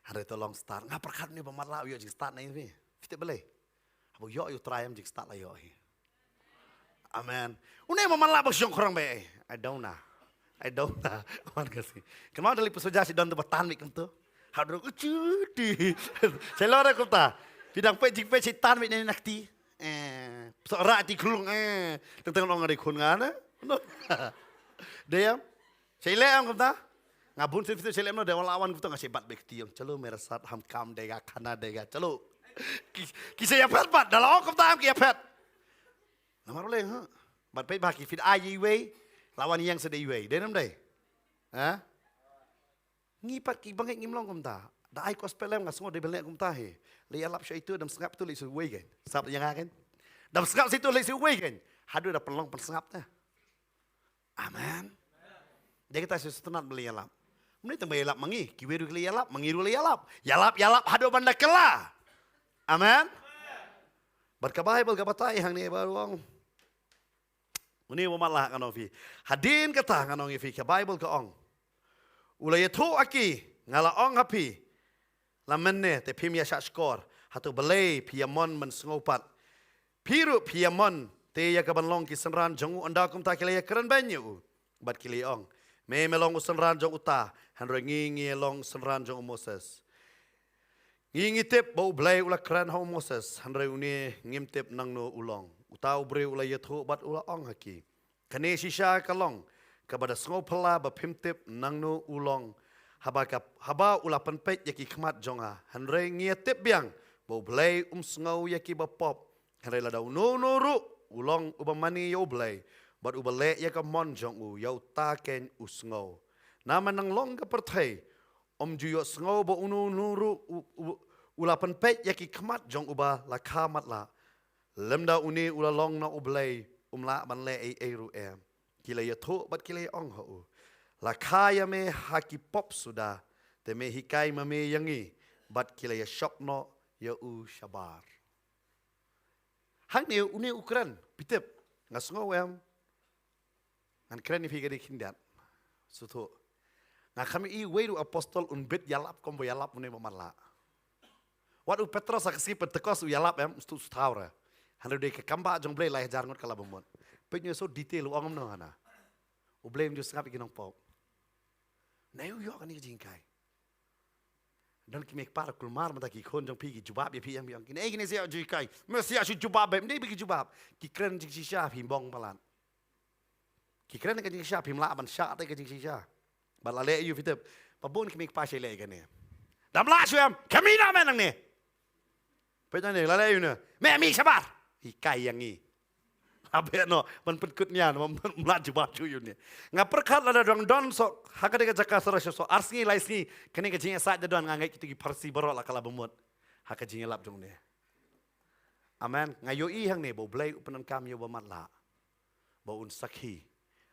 Hari tolong start, ngapa perkara ni pemarlah yo jing start na ini, kita boleh. Abu yo try am jing start lah yo. Amen. Unai pemarlah bos yang kurang baik. I don't know. Aman kasih. Kenapa dari pesuja si don tu bertahan mikam tu? Hadro cuti. Saya lora kota. Bidang pejik si tan mik ni nakti. Seorang di kulung tentang orang ada kungan dia saya lihat kata ngabun sih saya lihat dia lawan kita ngasih bat bekti yang celo merasat ham kam dega kana dega celo kisah yang pat dalam kata ham kia pat nama boleh bat pay baki fit ayi way lawan yang sedih way dia nam deh ngipat ki bangkit ngimlong kata dah ai kos pelem ngasih ngode belek kata he lihat lap syaitu dan sengap tu lihat way kan sab yang akan dan sengap situ lihat way kan hadu dah pelong pensengapnya. Amen. Dia kata sesuatu beli yalap. Mending tambah yalap mangi, kiwiru kali yalap, mangiru kali yalap. Yalap hado banda kela. Amen. Berkabah berkabatai hang ni baruang. Ini mamalah kanong fi. Hadin kata kanong fi ke Bible ke ong. Ulai tu aki ngala ong api. Lamenne te pim ya skor. Hatu belai piamon mensengopat. Piru piamon te ya kabanlong ki senran jong anda kum ta kile keren banyu bat kile ong me melong senran jong uta han ngi long senran jong Moses ngi tip bau blai ula keren ho Moses han uni ngim tip nang no ulong Utau bre ula yathu bat ula ong haki. Kane shisha kalong kepada sengau pela bapimtip nangno ulong haba ula penpet yaki khmat jonga hanre ngiatip biang bau blai sengau yaki bapop hanre ladau no ru ulong ubamani yo blai bat ubale yaka mon jong u yau ta ken usngau nama nang long ka perthai juyo sengau ba ru ula penpet yaki khmat jong uba la khamat la lemda uni ula long na ublai la ban le e ru em kila ya tho bat kila ong ho la kaya me haki pop sudah te me hikai me yangi bat kila ya shop no ya u shabar hang ne uni ukran pitep ngasngo em ngan kren fi gadi kindat suto nga kami I wedu apostol bit yalap kombo yalap une mamala wat u petros aksi pentekos u yalap em stu staura hanu de ke kamba jong blai lai jar ngot kala bomon penyo so detail u angom no hana u blame jo sangap ikinong pop na yo kan jingkai dan ki mek para kulmar mata ki khon jong pi ki jubab ye pi yang biang ki nei ki sia jingkai mesia su jubab be nei bi ki jubab ki kren jing sisha pi bong palan ki kren ka jing sisha pi la ban sha te ka jing sisha ba la le yu fitep pa bon ki mek pa she le ka ne dam la suam kamina menang ne pe ne la le yu ne me mi sabar hikai yang ni abe no man petkutnya man melaju baju yun nga perkhat la dong don so hakade ka jaka sara so arsi laisni kene ka jinga sa don nga ngai kitigi parsi baro la kala bemut haka jinga lap jong ne amen nga yo I hang ne bo blai upanan kam yo bamat la bo un sakhi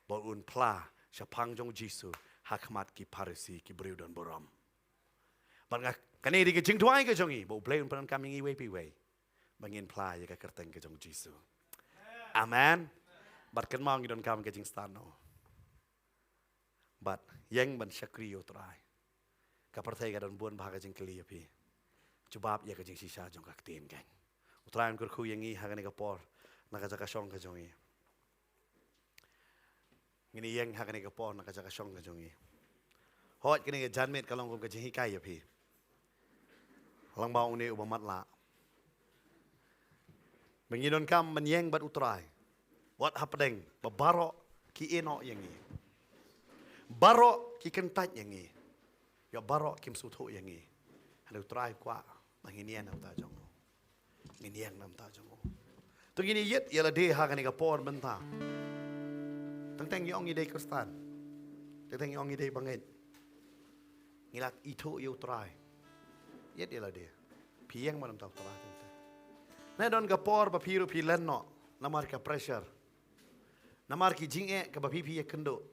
bo un pla shapang jong jisu hakmat ki parsi ki briu don boram ban nga kane di ka jing tuai ka jongi bo blai upanan kam ngi we pi we bangin pla ya ka kerteng ka jong jisu amen. Bat ken mau ngidon kam ke jing stano. Bat yang ban syakri yo trai. Ka perthai ka don buon bha ka jing kli pi. Jubab ya ka jing sisa jong ka tin gang. Utrain kur khu yang I ha ka ne ka por na ka jaka shong ka jongi. Ngini yang ha ka ne ka por na ka jaka shong ka jongi. Hot ke ne ka janmet ka long ka jing hi kai ya pi. Lang bau ne ubamat la. Mengidon kam menyeng bat utrai. What happening? Babaro ki eno yang ni. Baro ki kentat yang ni. Ya baro kim sutho yang ni. Hanu utrai kwa manginian nam ta jong. Nginiang nam ta jong. Tu gini yet yala de ha kan ka por benta. Tang yong ide kristan. Tang yong ide bangit. Ngilak itu yo utrai. Yet yala de. Piang manam ta utrai. Na don gapor ba piru pi lenno namar ka pressure namar ki jinge ka ba pipi ya kendo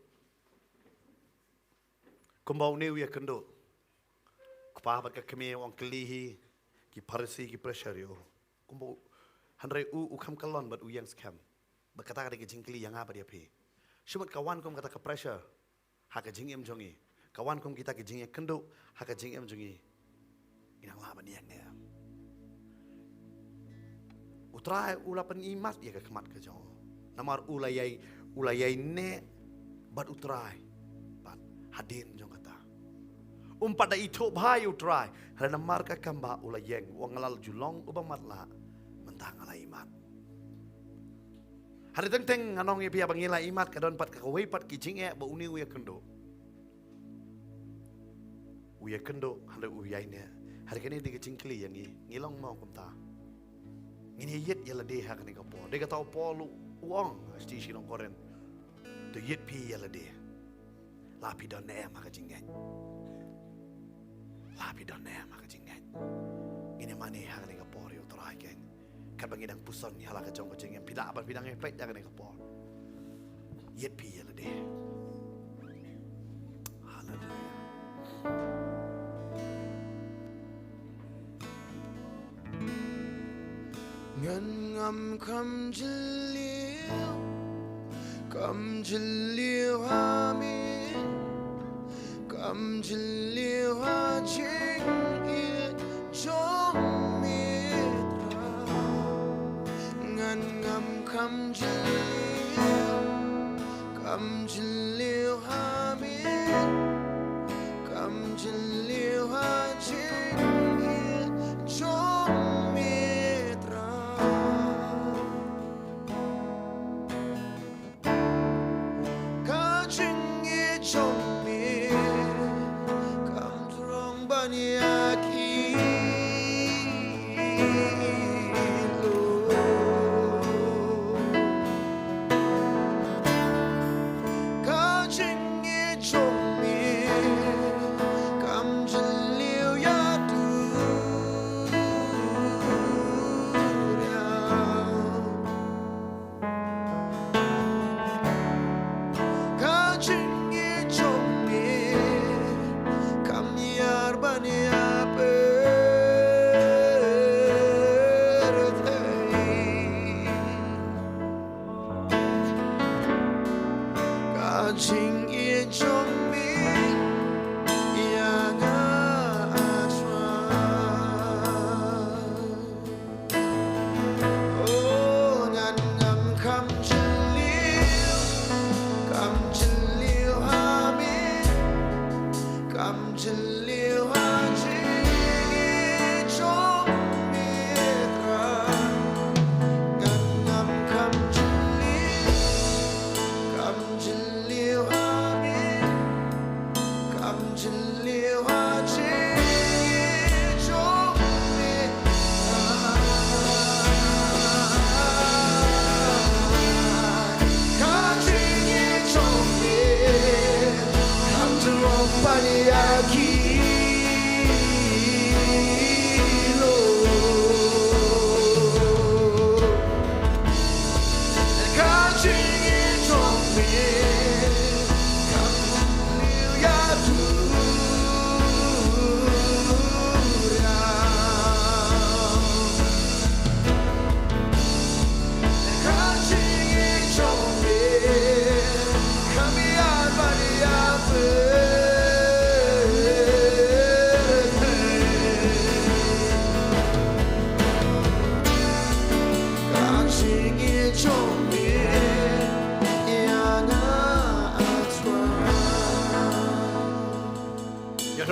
kumbau new ya kendo kupa ba ka keme wong klihi ki parsi ki pressure yo kumbau hanre u kam kalon bat u yang scam ba kata ka ki jingkli yang apa dia pi syubat kawan kum kata ka pressure ha ka jingem jongi kawan kum kita ki jinge kendo ha ka jingem jongi inang la ba niang ne utrai ulapan imat ya ke kemat ke jong namar ulayai ne bat utrai bat hadin jong kata pada itu bhai utrai hal namar ka kamba ulayeng wangalal julong ubamat la mentang ala imat hari teng anong ya pia bangila imat kadon pat ka kawai pat kijing ba uni uya kendo hal uyai ne hari kene di kecingkli yang ngilong mau kumta ini yet yala de ha kan ka po de ka tau po lu uang asti si long koren to yet pi yala de la pi don ne ma ka jingan la pi don ne ma ka jingan ini mane ha kan ka po ri utrai gen ka bangidang puson ni hala ka jong ka jingan pida ba bidang efek ya kan ka po yet pi yala de haleluya Ngan ngam kam jiliu amin kam jiliu jing it jong mitra ngan ngam kam jiliu amin kam jiliu jing it jong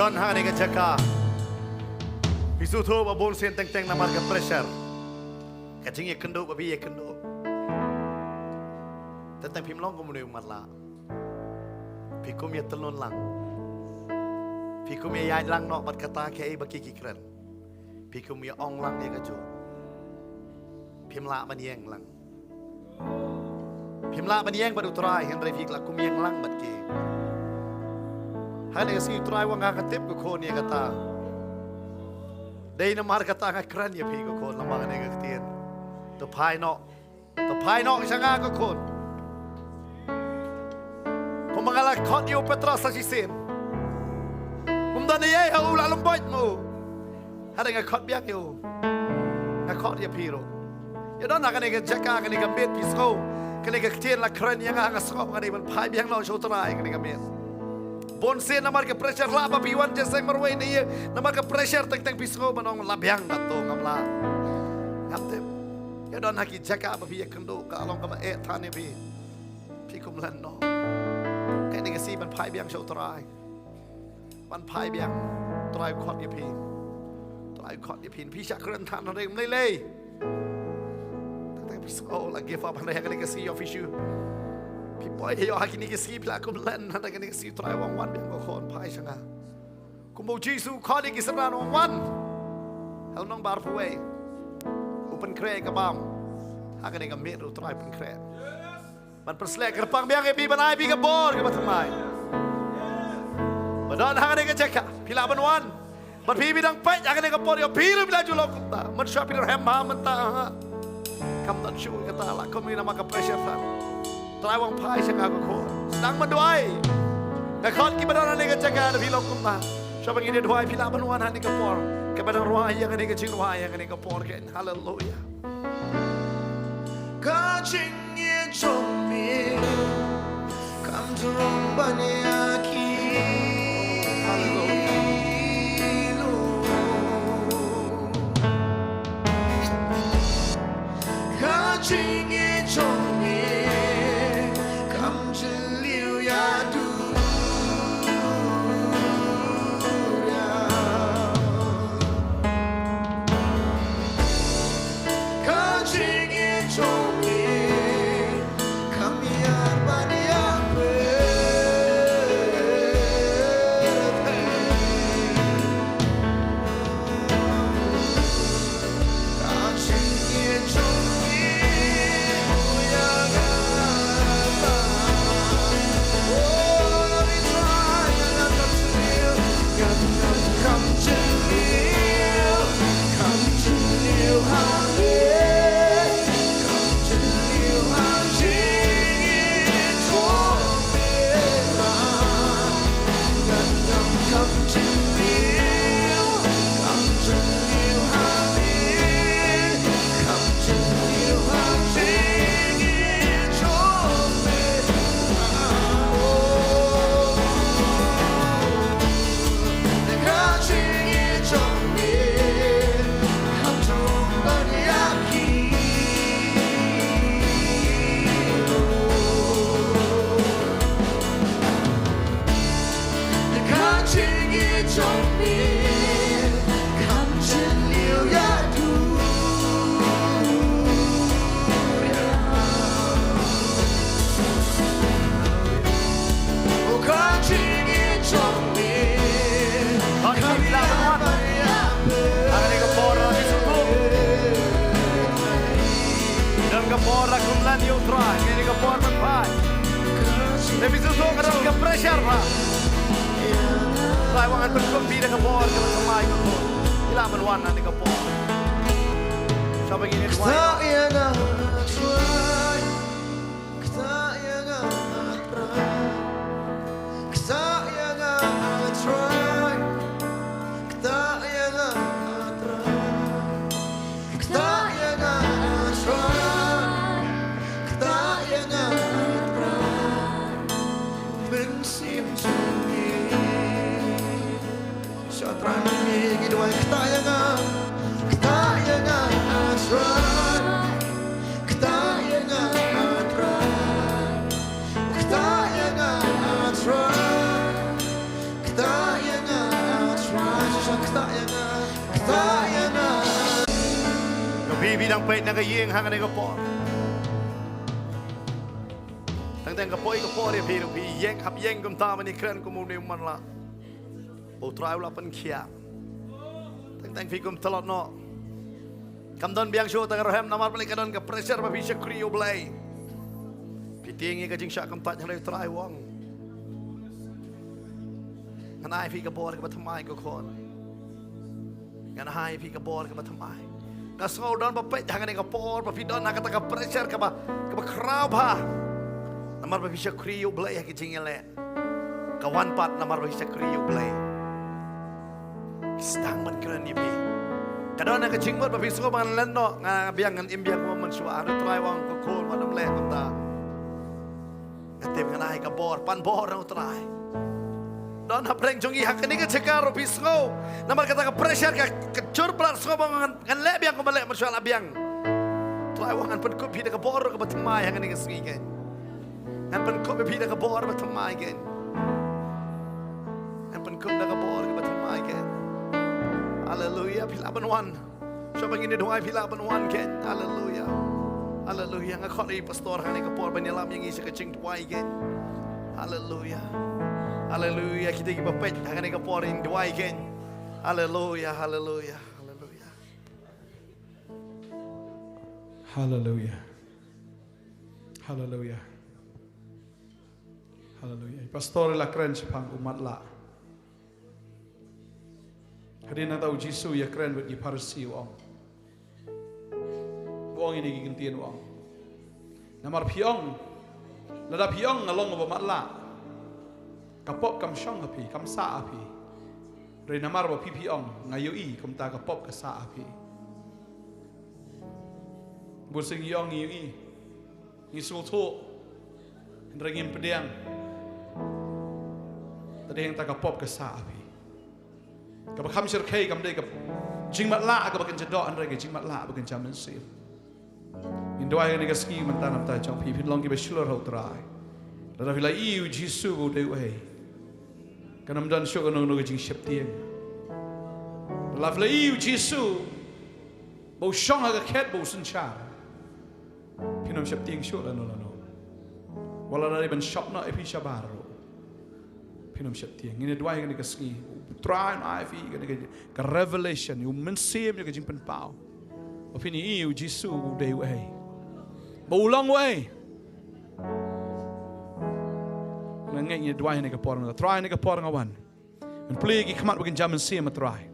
Don hang ni kejaka. Pisu tu babon sen teng namar ke pressure. Kacing ye kendo babi ye kendo. Tentang pimlong kemudian umatlah. Pikum ye telon lang. Pikum ye yai lang nok bat kata ke baki kikran. Pikum ye ong lang ye kejo. Pimla ban yeng lang. Pimla ban yeng bat utrai hen revik la kum yeng lang bat ke. Hane si utrai wang akatip ko kon ye kata. Dei namar kata ngakran ye pi ko kon lamang ne gaktian. To pai no sanga ko kon. Kung mga lakot yung Petros sa sisin. Kung daniyay hau lalambot mo. Ada ngakot biyak yung. Ngakot yung piro. Yung doon na kaniga jaka, kaniga mit, pisko. Kaniga ktin lakran yung nga ngaskop. Kaniga pai biyak no show taray, kaniga mit. Bonsin na marka pressure lapa piwan jesay marway niya. Na marka pressure teng pisko manong labyang na to ngamla. Ngaptip. Yung doon haki jaka pabiyak kendo. Kaalong kama tani pi. Pikum lan no. Cái này cái gì mình phải biang show try, mình phải biang try khót địa pin,พี่ชักเรื่องทันอะไรไม่เลยแต่พี่สโอ้ละ give up อะไรกันนี่ก็ซี official พี่ปล่อยให้ยอกินนี่ก็ซีพลากุมเล่นอะไรกันนี่ก็ซี try วันเบียงก็คนพายช่างอ่ะกุมบูจีสูข้อดีกิสระวันเอาน้องบาร์ฟูเออุปนเครกับบ้ามหากันนี่ก็เมียรู้ try อุปนเครมันเป็นสแลกกระปังเบียงไอพี่บันไอพี่กระบอลกันมาทำไมบันดอนหางกันเจ๊กะพี่ลาบันวันบันพี่พี่ดังเป็ดอย่างกันกระบอลเดียวพี่รู้พี่ลาจุลกุตามันชอบพี่เราแฮมมามันตาคำตัดชูกันตาละก็มีน้ำมันกับเพรสเชอร์ฟังตรายวางพายช่างก็โคตรดังมันด้วยแต่คนกินบันดอนหางกันเจ๊กะพี่ลงกุตาชอบไปกินเดือดวายพี่ลาบันวันหางกระบอลกับบันดอนวายอย่างกันก็ชิงวายอย่างกันกระบอลกันฮาเลลูยาก็ชิง中眠，看着龙把你阿基路，看今夜中眠，看着流呀度呀，看今夜中眠。Kapora kumlan yung try, kaya ni kapora magpay. Tapi susuk kadang ka pressure pa. Try wangan pagkumpida kapora ka masamay ka po. Ilaman wana ni kapora. Siya pag-init why? Kaya nga try, kaya nga try, kaya nga try, kaya nga try, kaya nga try. Try bidang pait na kayeng hang na kapor. Tang kapoi kapor ya piru pi yeng hap yeng kum ta mani kren kum ni man la. Bo trai la pan kia. Tang fi kum talot no. Kam don biang show tang rohem namar balik kadon ka pressure ba bisa kriyo blai. Pitingi ka jing syak kam tat halai trai wong. Kanai fi kapor ka batamai ko kon. Kanai fi kapor ka batamai. Kasau don ba pet hangan ka por ba fi don nakata ka pressure ka ba kraw ba. Namar ba bisa kriyo blai ki jing ele. Kawan pat namar ba bisa kriyo blai. Stang man kren ni pi. Kadon na ka jing ba fi so man len no nga biang ngan imbiang mo man suwa ru trai wong ko kon ma dam le kam ta. Katem kanai ka por pan por na utrai. Don hapreng jongi hakani ka cekaro pisgo. Namar kata ka pressure ka kecur plat sko ngan le biang ko malek masyal abiang. Trai wong an pen ko pi ka por ka batamai hakani ka sgi gen. An pen ko pi ka por batamai gen. An pen ko ka por ka batamai gen. Hallelujah pilaban wan. Siapa ini doa pilaban wan gen. Hallelujah. Hallelujah ngakori pastor hakani ka por banyalam yang isa ka cing tuai gen. Hallelujah. Hallelujah, kita kita pet hangan ka porin dua again. Hallelujah, hallelujah, hallelujah. Hallelujah. Hallelujah. Hallelujah. Pastor la keren sepang umat la. Hari na tahu Jisu ya keren buat diparsi wong. Wong ini gigentian wong. Namar piong. Lada piong ngalong umat la. Kapop kam syong api, kam sa api. Dari namar wa pipi ong ngayui kam ta kapop ka sa api. Bursing yong ngayui. Ngisul tu. Ndrengin pediang. Tadi yang ta kapop ka sa api. Ka kam syirkai kam dei ka jingmat la ka bakin jadok ndrege jingmat la bakin jaman sil. Indoi ni ka ski mantanam ta jong pipi long ki be shulur ho trai. Lada vila iu Jisu go dei wei. Kanam dan syok nong nong jing syap tiang. Lafla iu Jisu bau syong aga ket bau senchar. Pinam syap tiang syok la no. Wala dari ban syok na epi syabaro. Pinam syap tiang. Ini dua yang dikasih. Try and I ka revelation. You mensim you jing penpau. Opini iu Jisu dei wei. Bau long wei. Ngengnya dua ini keporang, try ini keporang awan. Dan pelih lagi kemat bagian zaman siam try.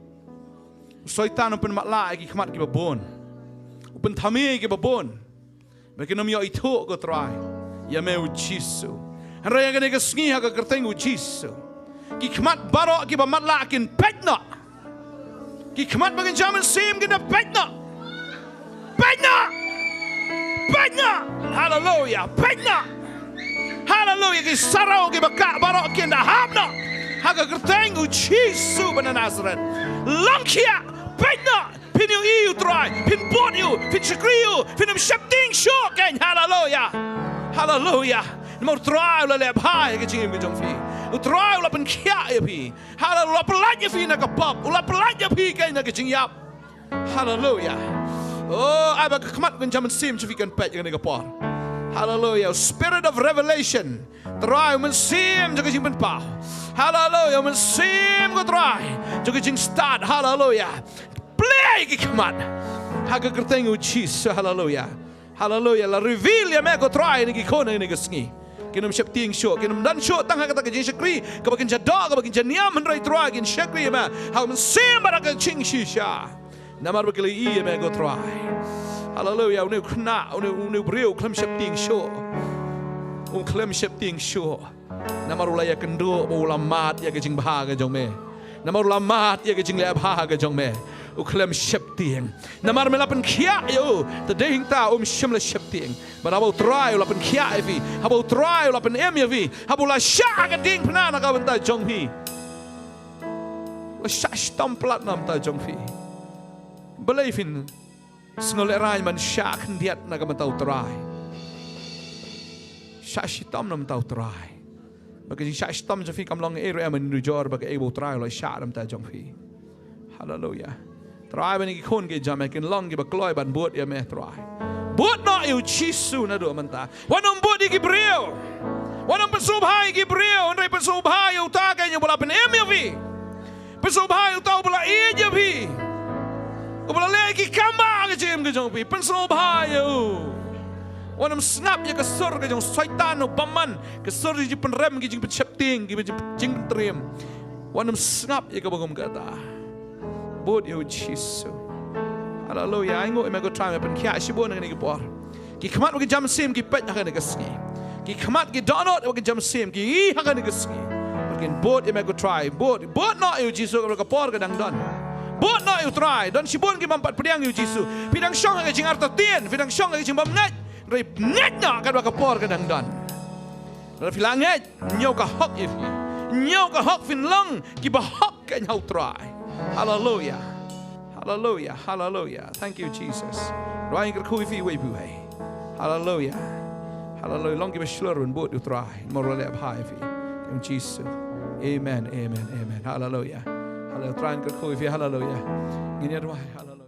Soitan upen matla lagi kemat kita babon, upen thami kita babon. Bagian namanya itu ko try. Ya meu Jisu. Henry yang kena kesengi hak kertengu Jisu. Kemat barok kita matla akin petna. Kemat bagian zaman siam kita petna. Hallelujah, petna. Hallelujah, ki sarau ki baka barok ki nda hamna. Haga kertengu Jisu bana Nazareth. Lamkia, petna, pinu iu try, pin bot you, pin chakriu, pin shapting shock and hallelujah. Hallelujah. Namo try la lep hai ki jingim ki jongfi. Utry la pen kia pi. Hallelujah, pelanya fi na kapap, ula pelanya pi kai na ki jingyap. Hallelujah. Oh, aba kemat kan jaman sim cifikan pet yang kapar. Hallelujah. Spirit of revelation. Try mensim juga jing penpau. Hallelujah. Mensim ko try juga jing start. Hallelujah. Play kemat. Haga kertengu Jesus. Hallelujah. Hallelujah. La reveal ya me ko try ni kona ni kesngi. Kinam syap ting syok. Kinam dan syok tang kata ke jing syakri. Kabakin jadok kabakin janiam hendrai try kin syakri ma. Haga mensim baraka jing shisha. Namar bekali iya me ko try. Hallelujah, unu kena, unu beriu klem syap ting show. Klem syap ting show. Namar ulaya kendo, ulamat ya kecing bahaga jong me. Namar ulamat ya kecing lea bahaga jong me. Klem syap ting. Namar melapan kia yo, tadehing ta syam la syap ting. But habau try ulapan kia evi, habau try ulapan em evi, habau la syak ding pena nak awenta jong hi. La syak stamplat nam ta jong fi. Believin. Sengolek rai man syak hendiat nak mentau terai. Syak shitam nam mentau terai. Bagi syak shitam jafi kam long ere man nujor bagi ebo terai lo syak nam ta jong fi. Hallelujah. Try when you con get jam can long give a glory but boat ya me try. Boat not you chisu na do manta. Wanam boat gi brio. Wanam pesubhai gi brio, ndai pesubhai u ta ka nya bola pen MV. Pesubhai u ta bola e vi. U bola le gi kamba ga jem ga jong pi. Pesubhai u. Wanam snap ya ka sur ga jong syaitan u paman, ka sur ji penrem gi jing pechepting gi jing pentrem. Wanam snap ya ka bagom kata. Boat you chisu. Hallelujah. I go try me pen kia shibon ngani gipor. Ki khamat wagi jam sim ki pet hakan gaski. Ki khamat ki donot wagi jam sim ki hakan gaski. Makin boat you go try. Boat not you jisu ka por kadang don. Boat not you try. Don shibon ki mampat pediang you jisu. Pidang syong ka jing arta tien, pidang syong ka jing bam ngat. Rai ngat na ka ka por kadang don. Rai filang ngat nyau ka hok if. Nyau ka hok fin lang ki ba hok ka nyau try. Hallelujah. Hallelujah. Hallelujah. Thank you, Jesus. Ryan kerkui fi way buhay. Hallelujah. Hallelujah. Long give a slur and boat you try. More lab high fi. In Jesus. Amen. Amen. Amen. Hallelujah. Hallelujah. Ryan kerkui fi. Hallelujah. Hallelujah.